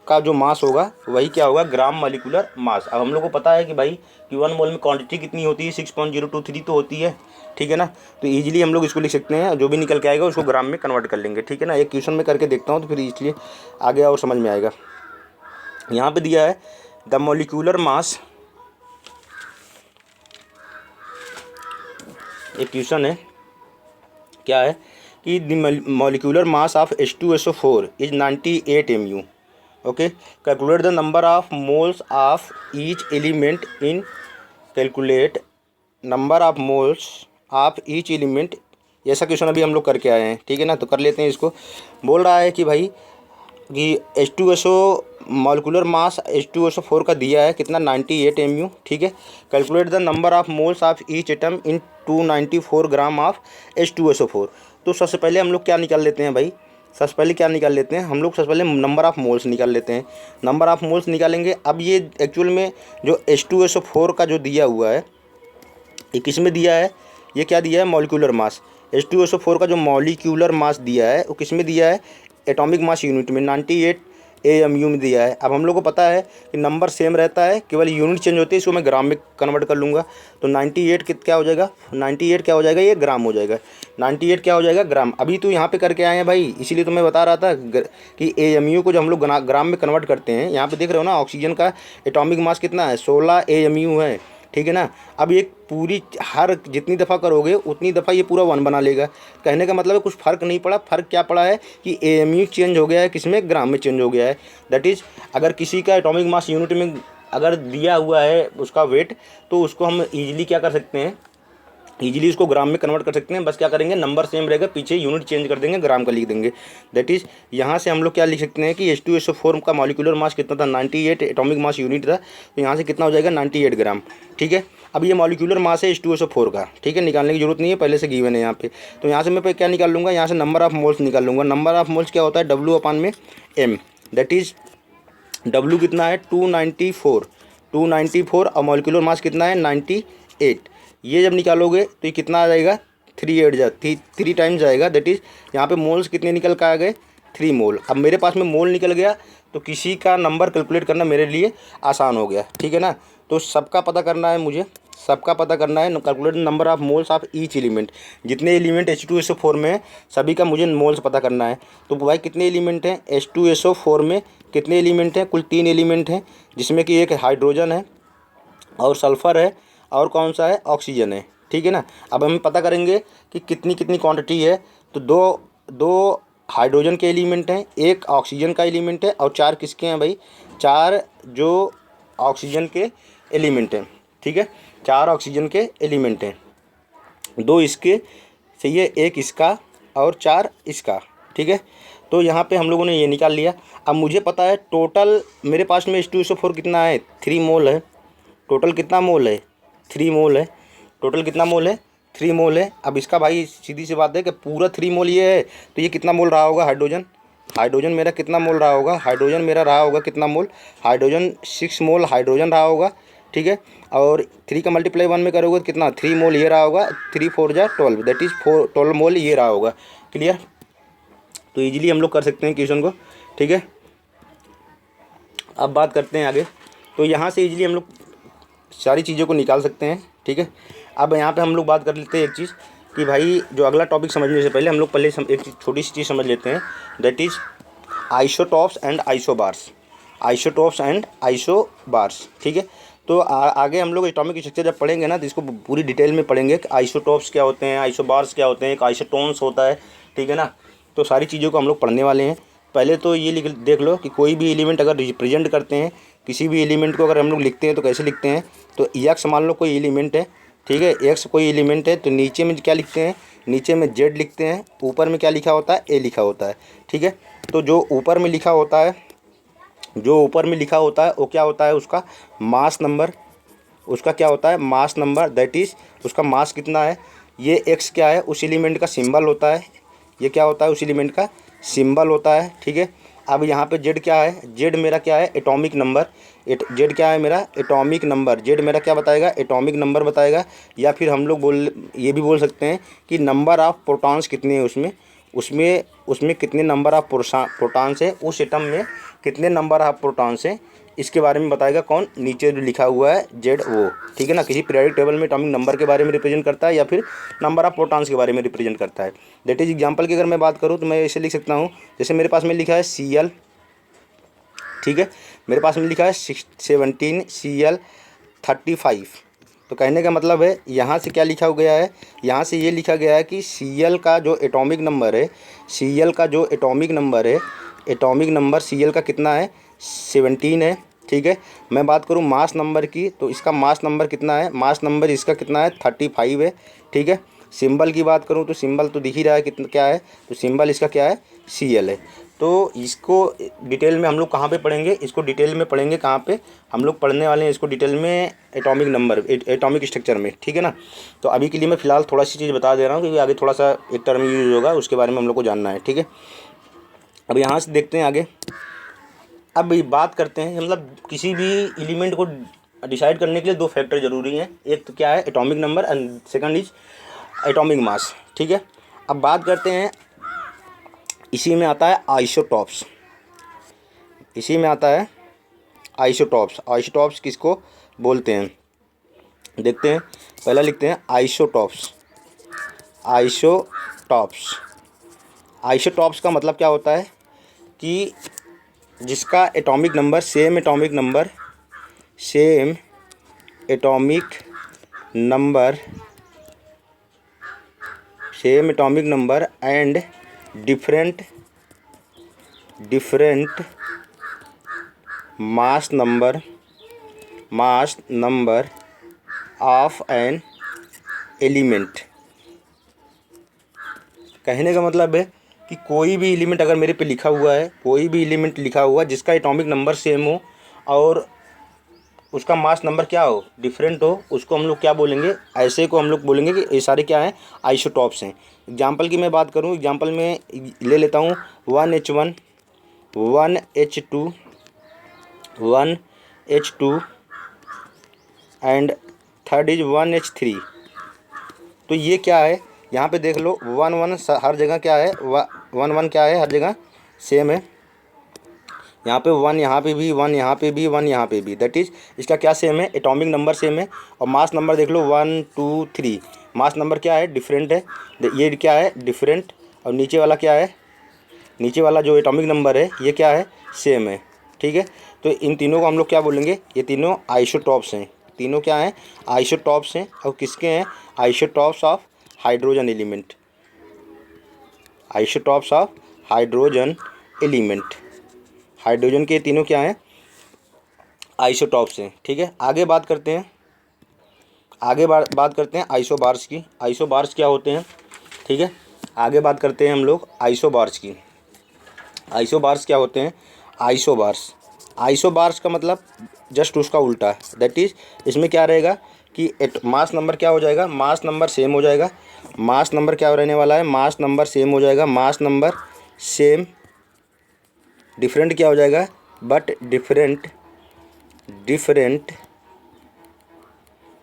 का जो मास होगा वही क्या होगा, ग्राम मॉलिक्यूलर मास। अब हम लोग को पता है कि भाई कि 1 मोल में क्वांटिटी कितनी होती है, 6.023 तो होती है, ठीक है ना। तो ईजिली हम लोग इसको लिख सकते हैं, जो भी निकल के आएगा उसको ग्राम में कन्वर्ट कर लेंगे, ठीक है ना। एक क्वेश्चन में करके देखता हूँ तो फिर इसलिए आगे और समझ में आएगा। यहाँ पे दिया है द मॉलिक्यूलर मास, एक क्वेश्चन है, क्या है कि the molecular mass of H2SO4 is 98 mu। Okay, calculate the number of moles of each element in, calculate number of moles of each element. ऐसा क्वेश्चन अभी हम लोग करके आए हैं, ठीक है ना। तो कर लेते हैं इसको। बोल रहा है कि भाई कि H2SO मॉलिक्यूलर मास H2SO4 का दिया है कितना, 98 mu, ठीक है। Calculate the number of moles of each atom in 294 gram of H2SO4। तो सबसे पहले हम लोग क्या निकाल लेते हैं भाई, सबसे पहले क्या निकाल लेते हैं हम लोग, सबसे पहले नंबर ऑफ़ मोल्स निकाल लेते हैं। नंबर ऑफ़ मोल्स निकालेंगे। अब ये एक्चुअल में जो H2SO4 का जो दिया हुआ है, ये किस में दिया है, ये क्या दिया है, मॉलिक्यूलर मास। H2SO4 का जो मॉलिक्यूलर मास दिया है वो किस में दिया है, एटॉमिक मास यूनिट में 98 AMU में दिया है। अब हम लोग को पता है कि नंबर सेम रहता है, केवल यूनिट चेंज होती है, इसको मैं ग्राम में कन्वर्ट कर लूँगा। तो 98 क्या हो जाएगा, 98 क्या हो जाएगा, ये ग्राम हो जाएगा। 98 क्या हो जाएगा, ग्राम। अभी तो यहाँ पे करके आए हैं भाई, इसीलिए तो मैं बता रहा था कि AMU को जब हम लोग ग्राम में कन्वर्ट करते हैं, यहाँ पे देख रहे हो ना, ऑक्सीजन का एटॉमिक मास कितना है, 16 AMU है, ठीक है ना। अब ये पूरी हर जितनी दफ़ा करोगे उतनी दफ़ा ये पूरा 1 बना लेगा। कहने का मतलब है कुछ फ़र्क नहीं पड़ा। फ़र्क क्या पड़ा है कि AMU चेंज हो गया है, किसमें, ग्राम में चेंज हो गया है। दैट इज़ अगर किसी का एटॉमिक मास यूनिट में अगर दिया हुआ है उसका वेट, तो उसको हम ईजिली क्या कर सकते हैं, ईजिली इसको ग्राम में कन्वर्ट कर सकते हैं। बस क्या करेंगे, नंबर सेम रहेगा, पीछे यूनिट चेंज कर देंगे, ग्राम का लिख देंगे। दैट इज़ यहाँ से हम लोग क्या लिख सकते हैं कि H2SO4 का मॉलिक्यूलर मास कितना था, 98 एटॉमिक मास यूनिट था। तो यहाँ से कितना हो जाएगा, 98 ग्राम, ठीक है। अब ये मॉलिक्यूलर मास है H2SO4 का, ठीक है, निकालने की जरूरत नहीं है, पहले से गिवन है यहाँ पे। तो यहाँ से मैं क्या निकाल लूँगा, यहाँ से नंबर ऑफ मोल्स निकाल लूँगा। नंबर ऑफ मोल्स क्या होता है, W/m। दैट इज़ W कितना है, 294 और मॉलिक्यूलर मास कितना है, 98। ये जब निकालोगे तो ये कितना आ जाएगा, 3 टाइम्स जाएगा। दैट इज़ यहाँ पे मोल्स कितने निकल कर आ गए, 3 मोल। अब मेरे पास में मोल निकल गया तो किसी का नंबर कैलकुलेट करना मेरे लिए आसान हो गया, ठीक है ना। तो सबका पता करना है मुझे, सबका पता करना है, calculate number of moles of each element. जितने एलिमेंट H2SO4 में है सभी का मुझे मोल्स पता करना है। तो भाई कितने एलिमेंट हैं H2SO4 में, कितने एलिमेंट हैं, कुल 3 एलिमेंट हैं, जिसमें कि एक हाइड्रोजन है और सल्फ़र है और कौन सा है, ऑक्सीजन है, ठीक है ना। अब हम पता करेंगे कि कितनी कितनी क्वांटिटी है। तो दो हाइड्रोजन के एलिमेंट हैं, एक ऑक्सीजन का एलिमेंट है और 4 किसके हैं भाई, 4 जो ऑक्सीजन के एलिमेंट हैं, ठीक है। 4 ऑक्सीजन के एलिमेंट हैं, 2 इसके सही है, 1 इसका और 4 इसका, ठीक है। तो यहाँ पे हम लोगों ने ये निकाल लिया। अब मुझे पता है टोटल मेरे पास में H2SO4 कितना है, 3 मोल है। टोटल कितना मोल है, 3 मोल है। टोटल कितना मोल है, 3 मोल है। अब इसका भाई सीधी सी बात है कि पूरा 3 मोल ये है, तो ये कितना मोल रहा होगा हाइड्रोजन। हाइड्रोजन मेरा कितना मोल रहा होगा, हाइड्रोजन मेरा रहा होगा कितना मोल, हाइड्रोजन 6 मोल हाइड्रोजन रहा होगा, ठीक है। और 3 का मल्टीप्लाई 1 में करोगे तो कितना, 3 मोल ये रहा होगा, 3 4 जा 12, दैट इज़ 12 मोल ये रहा होगा। क्लियर। तो ईजिली हम लोग कर सकते हैं क्वेश्चन को, ठीक है। अब बात करते हैं आगे। तो यहाँ से ईजिली हम लोग सारी चीज़ों को निकाल सकते हैं, ठीक है। अब यहाँ पे हम लोग बात कर लेते हैं एक चीज़ कि भाई जो अगला टॉपिक समझने से पहले हम लोग पहले एक छोटी सी चीज़ समझ लेते हैं, that is isotopes and isobars. Isotopes and isobars, ठीक है। तो आगे हम लोग एटॉमिक स्ट्रक्चर जब पढ़ेंगे ना, तो इसको पूरी डिटेल में पढ़ेंगे कि आइसोटॉप्स क्या होते हैं, आइसोबार्स क्या होते हैं, एक आइसोटोन्स होता है, ठीक है ना। तो सारी चीज़ों को हम लोग पढ़ने वाले हैं। पहले तो ये देख लो कि कोई भी एलिमेंट अगर रिप्रेजेंट करते हैं, किसी भी एलिमेंट को अगर हम लोग लिखते हैं तो कैसे लिखते हैं। तो एक्स मान लो कोई एलिमेंट है, ठीक है, एक्स कोई एलिमेंट है, तो नीचे में क्या लिखते हैं, नीचे में जेड लिखते हैं, ऊपर में क्या लिखा होता है, ए लिखा होता है, ठीक है। तो जो ऊपर में लिखा होता है, जो ऊपर में लिखा होता है वो क्या होता है, उसका मास नंबर, उसका क्या होता है, मास नंबर, दैट इज़ उसका मास कितना है। ये एक्स क्या है, उस एलिमेंट का सिंबल होता है, ये क्या होता है, उस एलिमेंट का सिंबल होता है, ठीक है। अब यहाँ पे जेड क्या है, जेड मेरा क्या है, एटॉमिक नंबर। जेड क्या है मेरा, एटॉमिक नंबर। जेड मेरा क्या बताएगा, एटॉमिक नंबर बताएगा। या फिर हम लोग ये भी बोल सकते हैं कि नंबर ऑफ प्रोटॉन्स कितने हैं उसमें, उसमें कितने नंबर ऑफ प्रोटॉन्स है, उस एटम में कितने नंबर ऑफ प्रोटॉन्स हैं, इसके बारे में बताएगा कौन, नीचे जो लिखा हुआ है जेड वो, ठीक है ना। किसी पीरियोडिक टेबल में एटॉमिक नंबर के बारे में रिप्रेजेंट करता है या फिर नंबर ऑफ प्रोटॉन्स के बारे में रिप्रेजेंट करता है। दैट इज एग्जांपल की अगर मैं बात करूँ तो मैं ऐसे लिख सकता हूँ, जैसे मेरे पास में लिखा है Cl, ठीक है, मेरे पास में लिखा है 17 Cl35। तो कहने का मतलब है यहाँ से क्या लिखा गया है, यहाँ से ये लिखा गया है कि Cl का जो एटॉमिक नंबर है, Cl का जो एटॉमिक नंबर है, एटॉमिक नंबर Cl का कितना है, 17 है, ठीक है। मैं बात करूँ मास नंबर की, तो इसका मास नंबर कितना है, मास नंबर इसका कितना है, 35 है, ठीक है। सिंबल की बात करूँ तो सिंबल तो दिख ही रहा है कितना क्या है, तो सिंबल इसका क्या है, Cl है। तो इसको डिटेल में हम लोग कहाँ पे पढ़ेंगे, इसको डिटेल में पढ़ेंगे कहाँ पे, हम लोग पढ़ने वाले हैं इसको डिटेल में एटॉमिक नंबर, एटॉमिक स्ट्रक्चर में, ठीक है ना। तो अभी के लिए मैं फ़िलहाल थोड़ा सी चीज़ बता दे रहा हूँ क्योंकि आगे थोड़ा सा एक टर्म यूज होगा, उसके बारे में हम लोग को जानना है, ठीक है। अब यहाँ से देखते हैं आगे। अब बात करते हैं, मतलब किसी भी एलिमेंट को डिसाइड करने के लिए 2 फैक्टर ज़रूरी हैं, एक तो क्या है, atomic number, and second is atomic मास, ठीक है। अब बात करते हैं, इसी में आता है आइसोटॉप्स, इसी में आता है आइसोटॉप्स। आइसोटॉप्स किसको बोलते हैं, देखते हैं। पहला लिखते हैं आइसोटॉप्स। आइसोटॉप्स, आइसोटॉप्स का मतलब क्या होता है कि जिसका atomic number same atomic number, same atomic number, same atomic number and different mass number, mass number of an element. कहने का मतलब है कि कोई भी एलिमेंट अगर मेरे पे लिखा हुआ है, कोई भी एलिमेंट लिखा हुआ जिसका एटॉमिक नंबर सेम हो और उसका मास नंबर क्या हो, डिफरेंट हो, उसको हम लोग क्या बोलेंगे, ऐसे को हम लोग बोलेंगे कि ये सारे क्या हैं, आइसोटॉप्स हैं। एग्जांपल की मैं बात करूं, एग्जांपल में ले लेता हूं 1H1, 1H2, 1H2 and third is 1H3। तो ये क्या है, यहाँ पे देख लो 1 1 हर जगह क्या है, 1 1 क्या है, हर जगह सेम है। यहाँ पे 1, यहाँ पे भी 1, यहाँ पे भी 1, यहाँ पे भी, दैट इज़ इसका क्या सेम है, एटॉमिक नंबर सेम है। और मास नंबर देख लो 1 2 3, मास नंबर क्या है, डिफरेंट है, ये क्या है, डिफरेंट। और नीचे वाला क्या है, नीचे वाला जो एटॉमिक नंबर है ये क्या है, सेम है, ठीक है। तो इन तीनों को हम लोग क्या बोलेंगे, ये तीनों आइसोटॉप्स हैं, तीनों क्या हैं, आइसोटॉप्स हैं। और किसके हैं, isotopes of hydrogen element, isotopes of hydrogen element. Hydrogen के तीनों क्या हैं, आइसोटॉप्स हैं, ठीक है। आगे बात करते हैं, आगे बात करते हैं आइसोबार्स की। आइसोबार्स क्या होते हैं, ठीक है। आगे बात करते हैं हम लोग आइसोबार्स की। आइसोबार्स क्या होते हैं? आइसोबार्स का मतलब जस्ट उसका उल्टा, दैट इज़ इसमें क्या रहेगा कि मास नंबर क्या हो जाएगा, मास नंबर सेम हो जाएगा। मास नंबर क्या रहने वाला है, मास नंबर सेम हो जाएगा, मास नंबर सेम, डिफरेंट क्या हो जाएगा, but different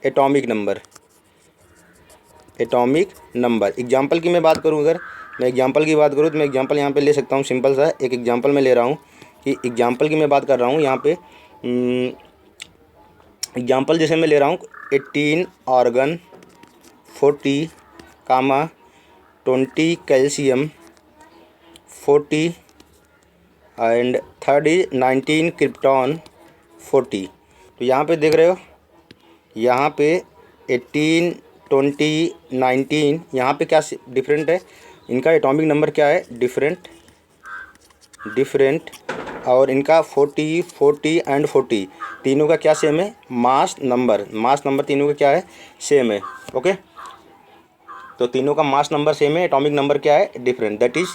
atomic number. Example की मैं बात करूँ, अगर मैं एग्जाम्पल की बात करूँ तो मैं एग्जाम्पल यहाँ पे ले सकता हूँ, सिंपल सा एक एग्जाम्पल मैं ले रहा हूँ कि एग्जाम्पल की मैं बात कर रहा हूँ यहाँ पे। एग्जाम्पल जैसे मैं ले रहा हूँ 18 argon, 40 comma 20 calcium, 40 and third is 19 krypton, 40। तो यहाँ पे देख रहे हो, यहाँ पे 18 20 19, यहाँ पे क्या डिफरेंट है, इनका एटॉमिक नंबर क्या है, डिफरेंट, और इनका 40 40 एंड 40 तीनों का क्या सेम है, मास नंबर तीनों का क्या है, सेम है। ओके, तो तीनों का मास नंबर सेम है, एटॉमिक नंबर क्या है, डिफरेंट। दैट इज़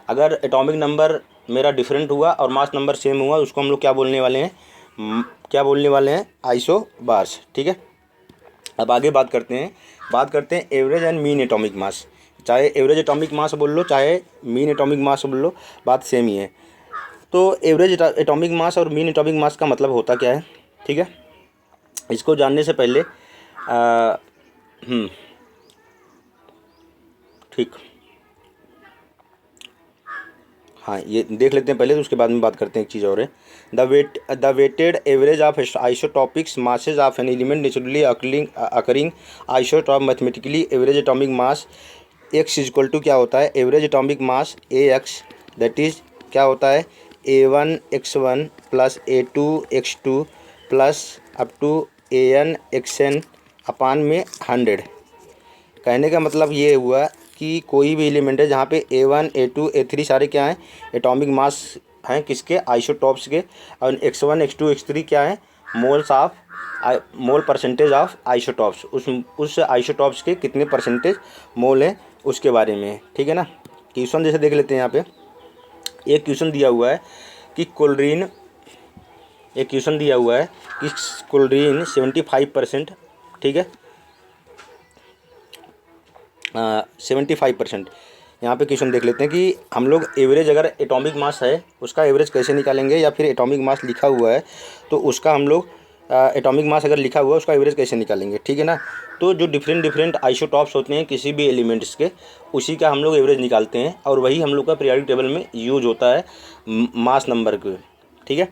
अगर एटॉमिक नंबर मेरा डिफरेंट हुआ और मास नंबर सेम हुआ, उसको हम लोग क्या बोलने वाले हैं, आइसोबार्स। ठीक है, अब आगे बात करते हैं average and mean atomic mass. चाहे एवरेज एटॉमिक मास बोल लो, चाहे मीन एटॉमिक मास बोल लो, बात सेम ही है। तो एवरेज एटॉमिक मास और मीन एटॉमिक मास का मतलब होता क्या है, ठीक है, इसको जानने से पहले ठीक, हाँ ये देख लेते हैं पहले, तो उसके बाद में बात करते हैं। एक चीज़ और है, the weighted average of isotopics masses of an element naturally occurring isotope mathematically average atomic mass X equal to क्या होता है, average atomic mass A X, that is क्या होता है, A1 x1 plus A2 x2 plus up to AN xn upon में 100। कहने का मतलब ये हुआ कि कोई भी एलिमेंट है जहाँ पे A1 A2 A3 सारे क्या हैं, एटॉमिक मास हैं किसके, आइसोटॉप्स के, और x1 x2 x3 क्या है, मोल परसेंटेज ऑफ आइसोटॉप्स, उस आइसोटॉप्स के कितने परसेंटेज मोल हैं उसके बारे में। ठीक है ना, क्वेश्चन जैसे देख लेते हैं। यहाँ पे एक क्वेश्चन दिया हुआ है कि क्लोरीन, 75%, ठीक है, 75%। यहाँ पे क्वेश्चन देख लेते हैं कि हम लोग एवरेज, अगर एटॉमिक मास है उसका एवरेज कैसे निकालेंगे, या फिर एटॉमिक मास लिखा हुआ है तो उसका हम लोग एटॉमिक मास अगर लिखा हुआ है उसका एवरेज कैसे निकालेंगे। ठीक है ना, तो जो डिफरेंट आइसोटॉप्स होते हैं किसी भी एलिमेंट्स के, उसी का हम लोग एवरेज निकालते हैं, और वही हम लोग का पीरियोडिक टेबल में यूज होता है मास नंबर के। ठीक है,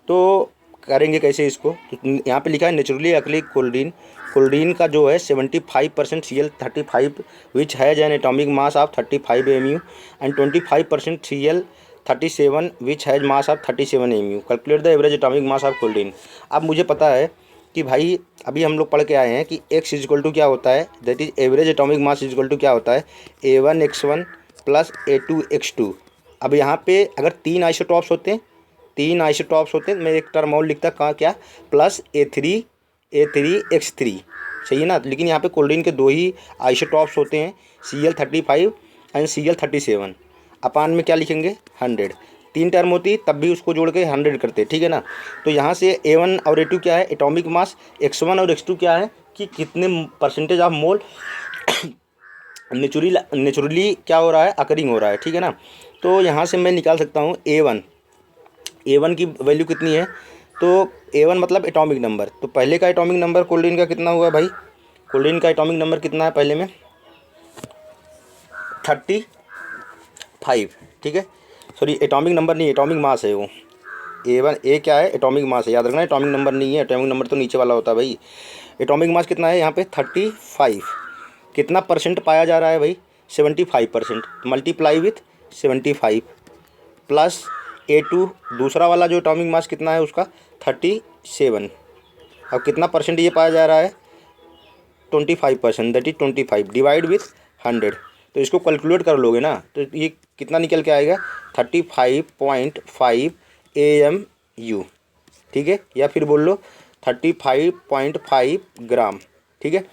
तो करेंगे कैसे इसको, तो यहाँ पे लिखा है नेचुरली अकरिंग क्लोरीन का जो है 75% Cl35 which has an atomic mass of 35 mu and 25% Cl37 which has mass of 37 mu। Calculate the average atomic mass of chlorine. अब मुझे पता है कि भाई अभी हम लोग पढ़ के आए हैं कि x इजक्वल टू क्या होता है, that is average atomic mass is equal to क्या होता है, A1 x1 plus A2 x2। अब यहाँ पे अगर तीन आइसोटॉप्स होते हैं मैं एक टर्म और लिखता कहाँ, क्या, प्लस A3 x3, सही है ना। लेकिन यहाँ पे क्लोरीन के दो ही आइसोटॉप्स होते हैं, Cl35 एंड Cl37, अपान में क्या लिखेंगे, 100। तीन टर्म होती तब भी उसको जोड़ के 100 करते, ठीक है ना। तो यहाँ से A1 और A2 क्या है, एटॉमिक मास, x1 और x2 क्या है कि कितने परसेंटेज ऑफ मोल नेचुरली क्या हो रहा है, अकरिंग हो रहा है। ठीक है ना, तो यहाँ से मैं निकाल सकता हूँ A1 की वैल्यू कितनी है, तो A1 मतलब एटॉमिक नंबर। तो पहले का एटॉमिक नंबर क्लोरीन का कितना हुआ भाई, क्लोरीन का एटॉमिक नंबर कितना है पहले में, 35। ठीक है, सॉरी एटॉमिक नंबर नहीं, एटॉमिक मास है वो। A1 A क्या है, एटॉमिक मास है, याद रखना, एटॉमिक नंबर नहीं है, एटॉमिक नंबर तो नीचे वाला होता है भाई। एटॉमिक मास कितना है यहाँ पे, 35। कितना परसेंट पाया जा रहा है भाई, 75%। मल्टीप्लाई विथ 75 प्लस A2 दूसरा वाला जो एटॉमिक मास कितना है उसका 37। अब कितना परसेंट ये पाया जा रहा है, 25%, दैट इज 25 डिवाइड विथ 100। तो इसको कैलकुलेट कर लोगे ना तो ये कितना निकल के आएगा, 35.5 AMU। ठीक है, या फिर बोल लो 35.5 ग्राम। ठीक है,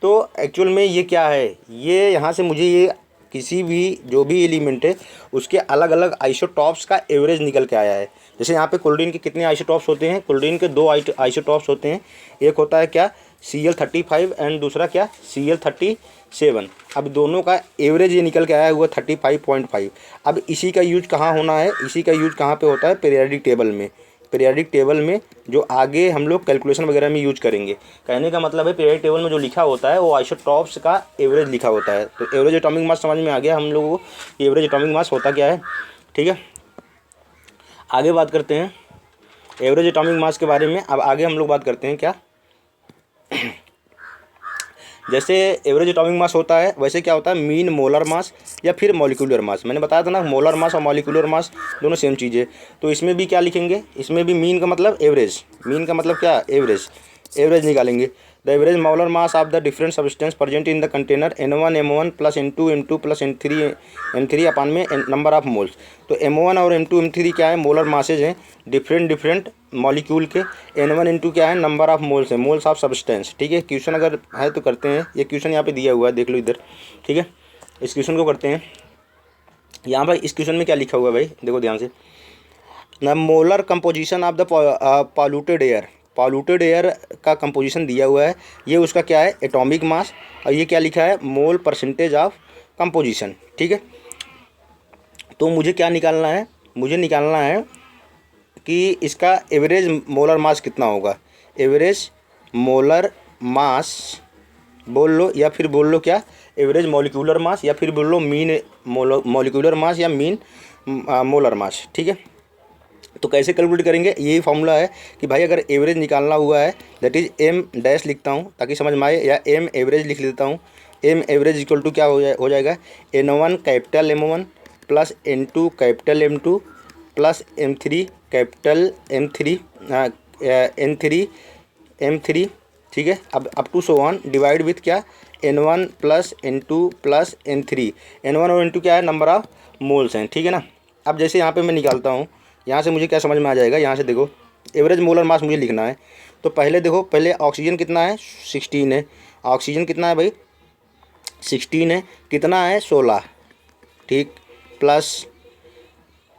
तो एक्चुअल में ये क्या है, ये यहाँ से मुझे ये किसी भी जो भी एलिमेंट है उसके अलग अलग आइसोटॉप्स का एवरेज निकल के आया है। जैसे यहाँ पे क्लोरीन के कितने आइसोटॉप्स होते हैं, क्लोरीन के 2 आइसोटॉप्स होते हैं। एक होता है क्या Cl35 एंड दूसरा क्या Cl37। अब दोनों का एवरेज ये निकल के आया हुआ 35.5। अब इसी का यूज कहाँ होना है, इसी का यूज कहाँ पे होता है, पीरियाडिक टेबल में। पीरियाडिक टेबल में जो आगे हम लोग कैलकुलेशन वगैरह में यूज करेंगे। कहने का मतलब है पीरियाडिक टेबल में जो लिखा होता है वो आइसोटॉप्स का एवरेज लिखा होता है। तो एवरेज एटॉमिक मास समझ में आ गया हम लोगों को, एवरेज एटॉमिक मास होता क्या है। ठीक है, आगे बात करते हैं एवरेज एटॉमिक मास के बारे में। अब आगे हम लोग बात करते हैं क्या, जैसे एवरेज एटॉमिक मास होता है वैसे क्या होता है मीन मोलर मास या फिर मॉलिक्यूलर मास। मैंने बताया था ना मोलर मास और मॉलिक्यूलर मास दोनों सेम चीज़ है। तो इसमें भी क्या लिखेंगे, इसमें भी मीन का मतलब एवरेज, मीन का मतलब क्या एवरेज, एवरेज निकालेंगे। The average molar mass of the different substance present in the container N1 M1 plus N2 M2 plus N3 अपान में नंबर ऑफ मोल्स। तो M1 और M2 M3 क्या है, मोलर मासेज हैं डिफरेंट मॉलिक्यूल के। N1 N2 क्या है, नंबर ऑफ मोल्स है, मोल्स ऑफ सब्सटेंस। ठीक है, क्वेश्चन अगर है तो करते हैं, ये क्वेश्चन यहाँ पे दिया हुआ है देख लो इधर। ठीक है, इस क्वेश्चन को करते हैं। यहाँ पर इस क्वेश्चन में क्या लिखा हुआ है भाई, देखो ध्यान से। The molar composition of the polluted air, polluted air का कंपोजिशन दिया हुआ है। ये उसका क्या है एटॉमिक मास, और ये क्या लिखा है मोल परसेंटेज ऑफ कंपोजिशन। ठीक है, तो मुझे क्या निकालना है, मुझे निकालना है कि इसका एवरेज मोलर मास कितना होगा। एवरेज मोलर मास बोल लो या फिर बोल लो क्या एवरेज मॉलिक्यूलर मास, या फिर बोल लो मीन मॉलिक्यूलर मास या मीन मोलर मास। ठीक है, तो कैसे कैलकुलेट करेंगे, यही फॉर्मूला है कि भाई अगर एवरेज निकालना हुआ है दैट इज एम डैश लिखता हूँ ताकि समझ में आए, या एम एवरेज लिख लेता हूँ। एम एवरेज इक्वल टू क्या हो जाएगा N1 capital M1 plus N2 capital M2 plus M3 capital M3 M3। ठीक है, अब up to so on divide with क्या N1 plus N2 plus N3। N1 और N2 क्या है नंबर ऑफ मोल्स हैं। ठीक है ना, अब जैसे यहाँ पे मैं निकालता हूँ, यहाँ से मुझे क्या समझ में आ जाएगा, यहाँ से देखो एवरेज मोलर मास मुझे लिखना है। तो पहले देखो, पहले ऑक्सीजन कितना है 16 है, ऑक्सीजन कितना है भाई 16 है, कितना है 16। ठीक, प्लस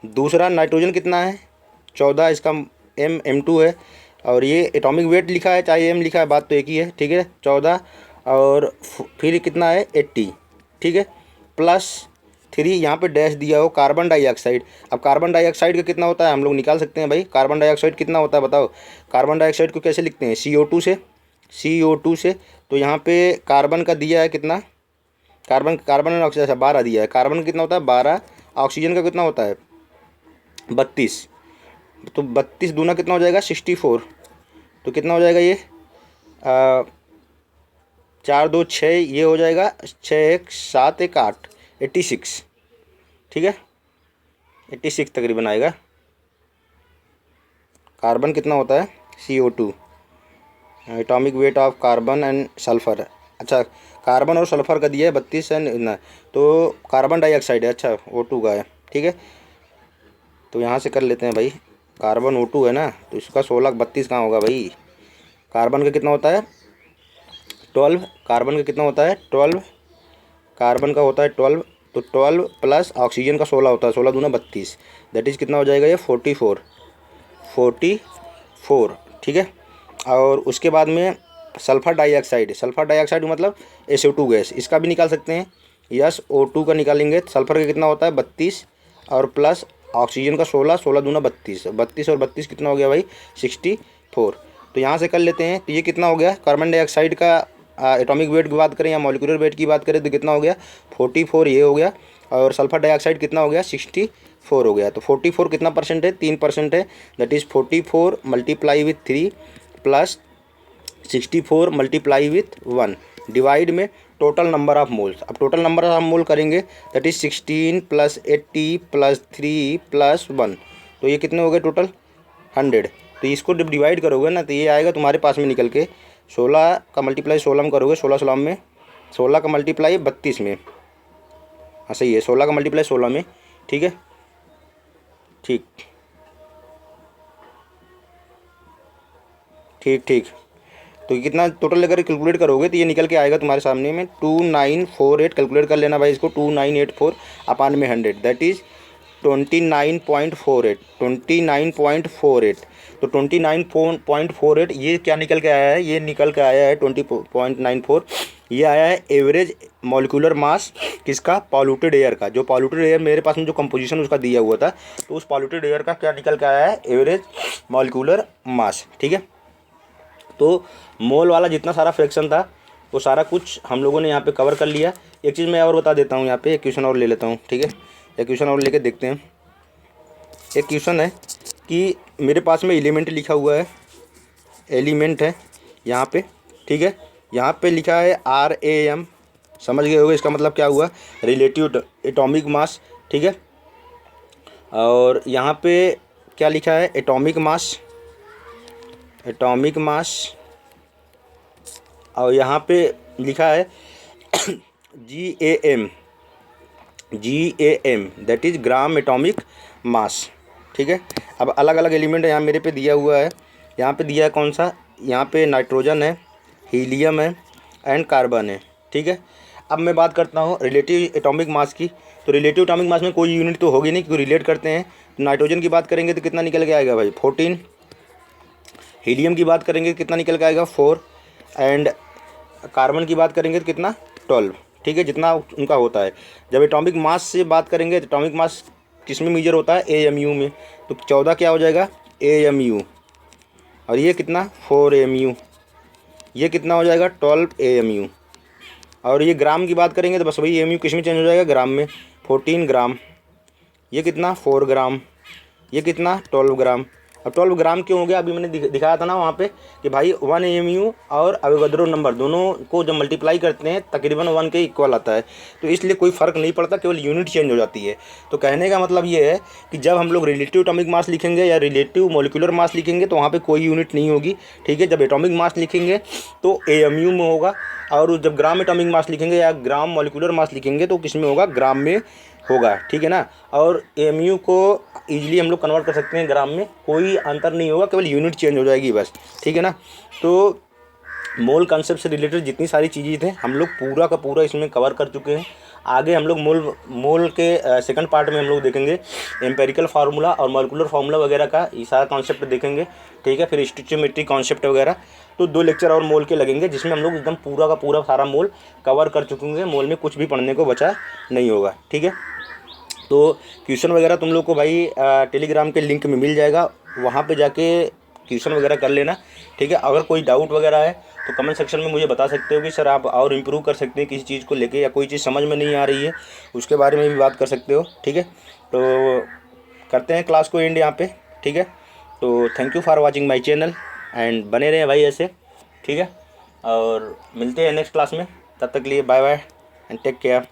दूसरा नाइट्रोजन कितना है 14, इसका M2 है, और ये एटॉमिक वेट लिखा है चाहे M लिखा है बात तो एक ही है। ठीक है, 14 और फिर कितना है 80। ठीक है, प्लस 3 यहाँ पे डैश दिया हो कार्बन डाइऑक्साइड। अब कार्बन डाइऑक्साइड का कितना होता है हम लोग निकाल सकते हैं भाई, कार्बन डाइऑक्साइड कितना होता है बताओ। कार्बन डाइऑक्साइड को कैसे लिखते हैं CO2 से, CO2 से। तो यहाँ पे कार्बन का दिया है कितना, कार्बन कार्बन और ऑक्सीजन 12 दिया है, कार्बन का कितना होता है 12, ऑक्सीजन का कितना होता है 32। तो 32 दूना कितना हो जाएगा 64। तो कितना हो जाएगा ये 4 2 6, ये हो जाएगा 6 1 7 1 8 86। ठीक है, 86 तकरीबन आएगा। कार्बन कितना होता है CO2, atomic weight of carbon and sulphur. अच्छा, कार्बन और सल्फर का दिया है 32 है ना, तो कार्बन डाइऑक्साइड है, अच्छा O2 का है। ठीक है, तो यहाँ से कर लेते हैं भाई, कार्बन O2 है ना, तो इसका 16 32 कहाँ होगा भाई। कार्बन का कितना होता है 12, कार्बन का कितना होता है 12, कार्बन का होता है 12। तो 12 प्लस ऑक्सीजन का 16 होता है, 16 दूना 32, दैट इज़ कितना हो जाएगा ये 44। ठीक है, और उसके बाद में सल्फर डाइऑक्साइड, सल्फर डाइऑक्साइड मतलब SO2 गैस, इसका भी निकाल सकते हैं। यस O2 का निकालेंगे, सल्फर का कितना होता है 32 और प्लस ऑक्सीजन का 16, 16 दूना 32, 32 और 32 कितना हो गया भाई 64। तो यहाँ से कर लेते हैं, तो ये कितना हो गया कार्बन डाइऑक्साइड का एटॉमिक वेट की बात करें या मॉलिक्यूलर वेट की बात करें तो कितना हो गया 44 ये हो गया, और सल्फर डाइऑक्साइड कितना हो गया 64 हो गया। तो 44 कितना परसेंट है 3% है, that is 44 multiply with 3 plus 64 multiply with 1 divide में टोटल नंबर ऑफ मोल्स। अब टोटल नंबर ऑफ मोल करेंगे that is 16 plus 80 plus 3 plus 1, तो ये कितने हो गए टोटल 100। तो इसको जब डिवाइड करोगे ना तो ये आएगा तुम्हारे पास में निकल के 16 का मल्टीप्लाई 16 में करोगे, 16 16 में 16 का मल्टीप्लाई 32 में, हाँ सही है 16 का मल्टीप्लाई 16 में। ठीक है, ठीक ठीक ठीक तो कितना टोटल अगर कैलकुलेट करोगे तो ये निकल के आएगा तुम्हारे सामने में 2948। कैलकुलेट कर लेना भाई इसको, 2984 अपान में 100 दैट इज़ 29.48। 29.48 तो 29.48 ये क्या निकल के आया है, ये निकल के आया है 20.94। ये आया है एवरेज मॉलिक्यूलर मास किसका, पॉल्यूटेड एयर का। जो पॉल्यूटेड एयर मेरे पास में जो कंपोजिशन उसका दिया हुआ था, तो उस पॉल्यूटेड एयर का क्या निकल के आया है, एवरेज मॉलिक्यूलर मास। ठीक है, तो मोल वाला जितना सारा फ्रैक्शन था वो सारा कुछ हम लोगों ने यहाँ पे कवर कर लिया। एक चीज़ मैं और बता देता हूँ, यहाँ पे एक क्वेश्चन और ले लेता हूँ। ठीक है, एक क्वेश्चन और लेके देखते हैं। एक क्वेश्चन है कि मेरे पास में एलिमेंट लिखा हुआ है, एलिमेंट है यहाँ पे। ठीक है, यहाँ पे लिखा है RAM, समझ गए होगे इसका मतलब क्या हुआ, रिलेटिव एटॉमिक मास। ठीक है, और यहाँ पे क्या लिखा है, एटॉमिक मास, एटॉमिक मास, और यहाँ पे लिखा है GAM, that is gram atomic मास। ठीक है, अब अलग अलग एलिमेंट यहाँ मेरे पे दिया हुआ है। यहाँ पे दिया है कौन सा, यहाँ पे नाइट्रोजन है, हीलियम है एंड कार्बन है। ठीक है, अब मैं बात करता हूँ रिलेटिव एटॉमिक मास की। तो रिलेटिव एटॉमिक मास में कोई यूनिट तो होगी नहीं, क्योंकि रिलेट करते हैं। तो नाइट्रोजन की बात करेंगे तो कितना निकल के आएगा भाई, 14। हीलियम की बात करेंगे तो कितना निकल के आएगा, 4। एंड कार्बन की बात करेंगे तो कितना, 12। ठीक है, जितना उनका होता है। जब एटॉमिक मास से बात करेंगे तो एटॉमिक मास किस में मेजर होता है, AMU में। तो 14 क्या हो जाएगा, AMU, और ये कितना 4MU, ये कितना हो जाएगा 12 AMU। और ये ग्राम की बात करेंगे तो बस वही AMU किस में चेंज हो जाएगा, ग्राम में, 14 ग्राम। ये कितना 4 ग्राम, ये कितना 12 ग्राम। अब 12 ग्राम क्यों हो गया, अभी मैंने दिखाया था ना वहाँ पे कि भाई 1 AMU और अवोगाड्रो नंबर दोनों को जब मल्टीप्लाई करते हैं तकरीबन 1 के इक्वल आता है। तो इसलिए कोई फ़र्क नहीं पड़ता, केवल यूनिट चेंज हो जाती है। तो कहने का मतलब ये है कि जब हम लोग रिलेटिव एटॉमिक मास लिखेंगे या रिलेटिव मॉलिक्यूलर मास लिखेंगे तो वहाँ पर कोई यूनिट नहीं होगी। ठीक है, जब एटॉमिक मास लिखेंगे तो AMU में होगा, और जब ग्राम एटॉमिक मास लिखेंगे या ग्राम मॉलिक्यूलर मास लिखेंगे तो किस में होगा, ग्राम में होगा। ठीक है ना, और AMU को ईजिली हम लोग कन्वर्ट कर सकते हैं ग्राम में, कोई अंतर नहीं होगा, केवल यूनिट चेंज हो जाएगी बस। ठीक है ना, तो मोल कॉन्सेप्ट से रिलेटेड जितनी सारी चीज़ें थे हम लोग पूरा का पूरा इसमें कवर कर चुके हैं। आगे हम लोग मोल के सेकंड पार्ट में हम लोग देखेंगे एम्पेरिकल फार्मूला और मॉलिक्यूलर फार्मूला वगैरह का, ये सारा कॉन्सेप्ट देखेंगे। ठीक है, फिर स्टोइचियोमेट्रिक कॉन्सेप्ट वगैरह। तो 2 लेक्चर और मोल के लगेंगे, जिसमें हम लोग एकदम पूरा का पूरा सारा मोल कवर कर चुके हैं। मोल में कुछ भी पढ़ने को बचा नहीं होगा। ठीक है, तो क्वेश्चन वगैरह तुम लोग को भाई टेलीग्राम के लिंक में मिल जाएगा, वहाँ पे जाके क्वेश्चन वगैरह कर लेना। ठीक है, अगर कोई डाउट वगैरह है तो कमेंट सेक्शन में मुझे बता सकते हो कि सर आप और इम्प्रूव कर सकते हैं किसी चीज़ को लेके, या कोई चीज़ समझ में नहीं आ रही है उसके बारे में भी बात कर सकते हो। ठीक है, तो करते हैं क्लास को एंड यहाँ पे। ठीक है, तो thank you for watching my channel and बने रहें भाई ऐसे। ठीक है, और मिलते हैं नेक्स्ट क्लास में, तब तक के लिए bye bye and take care.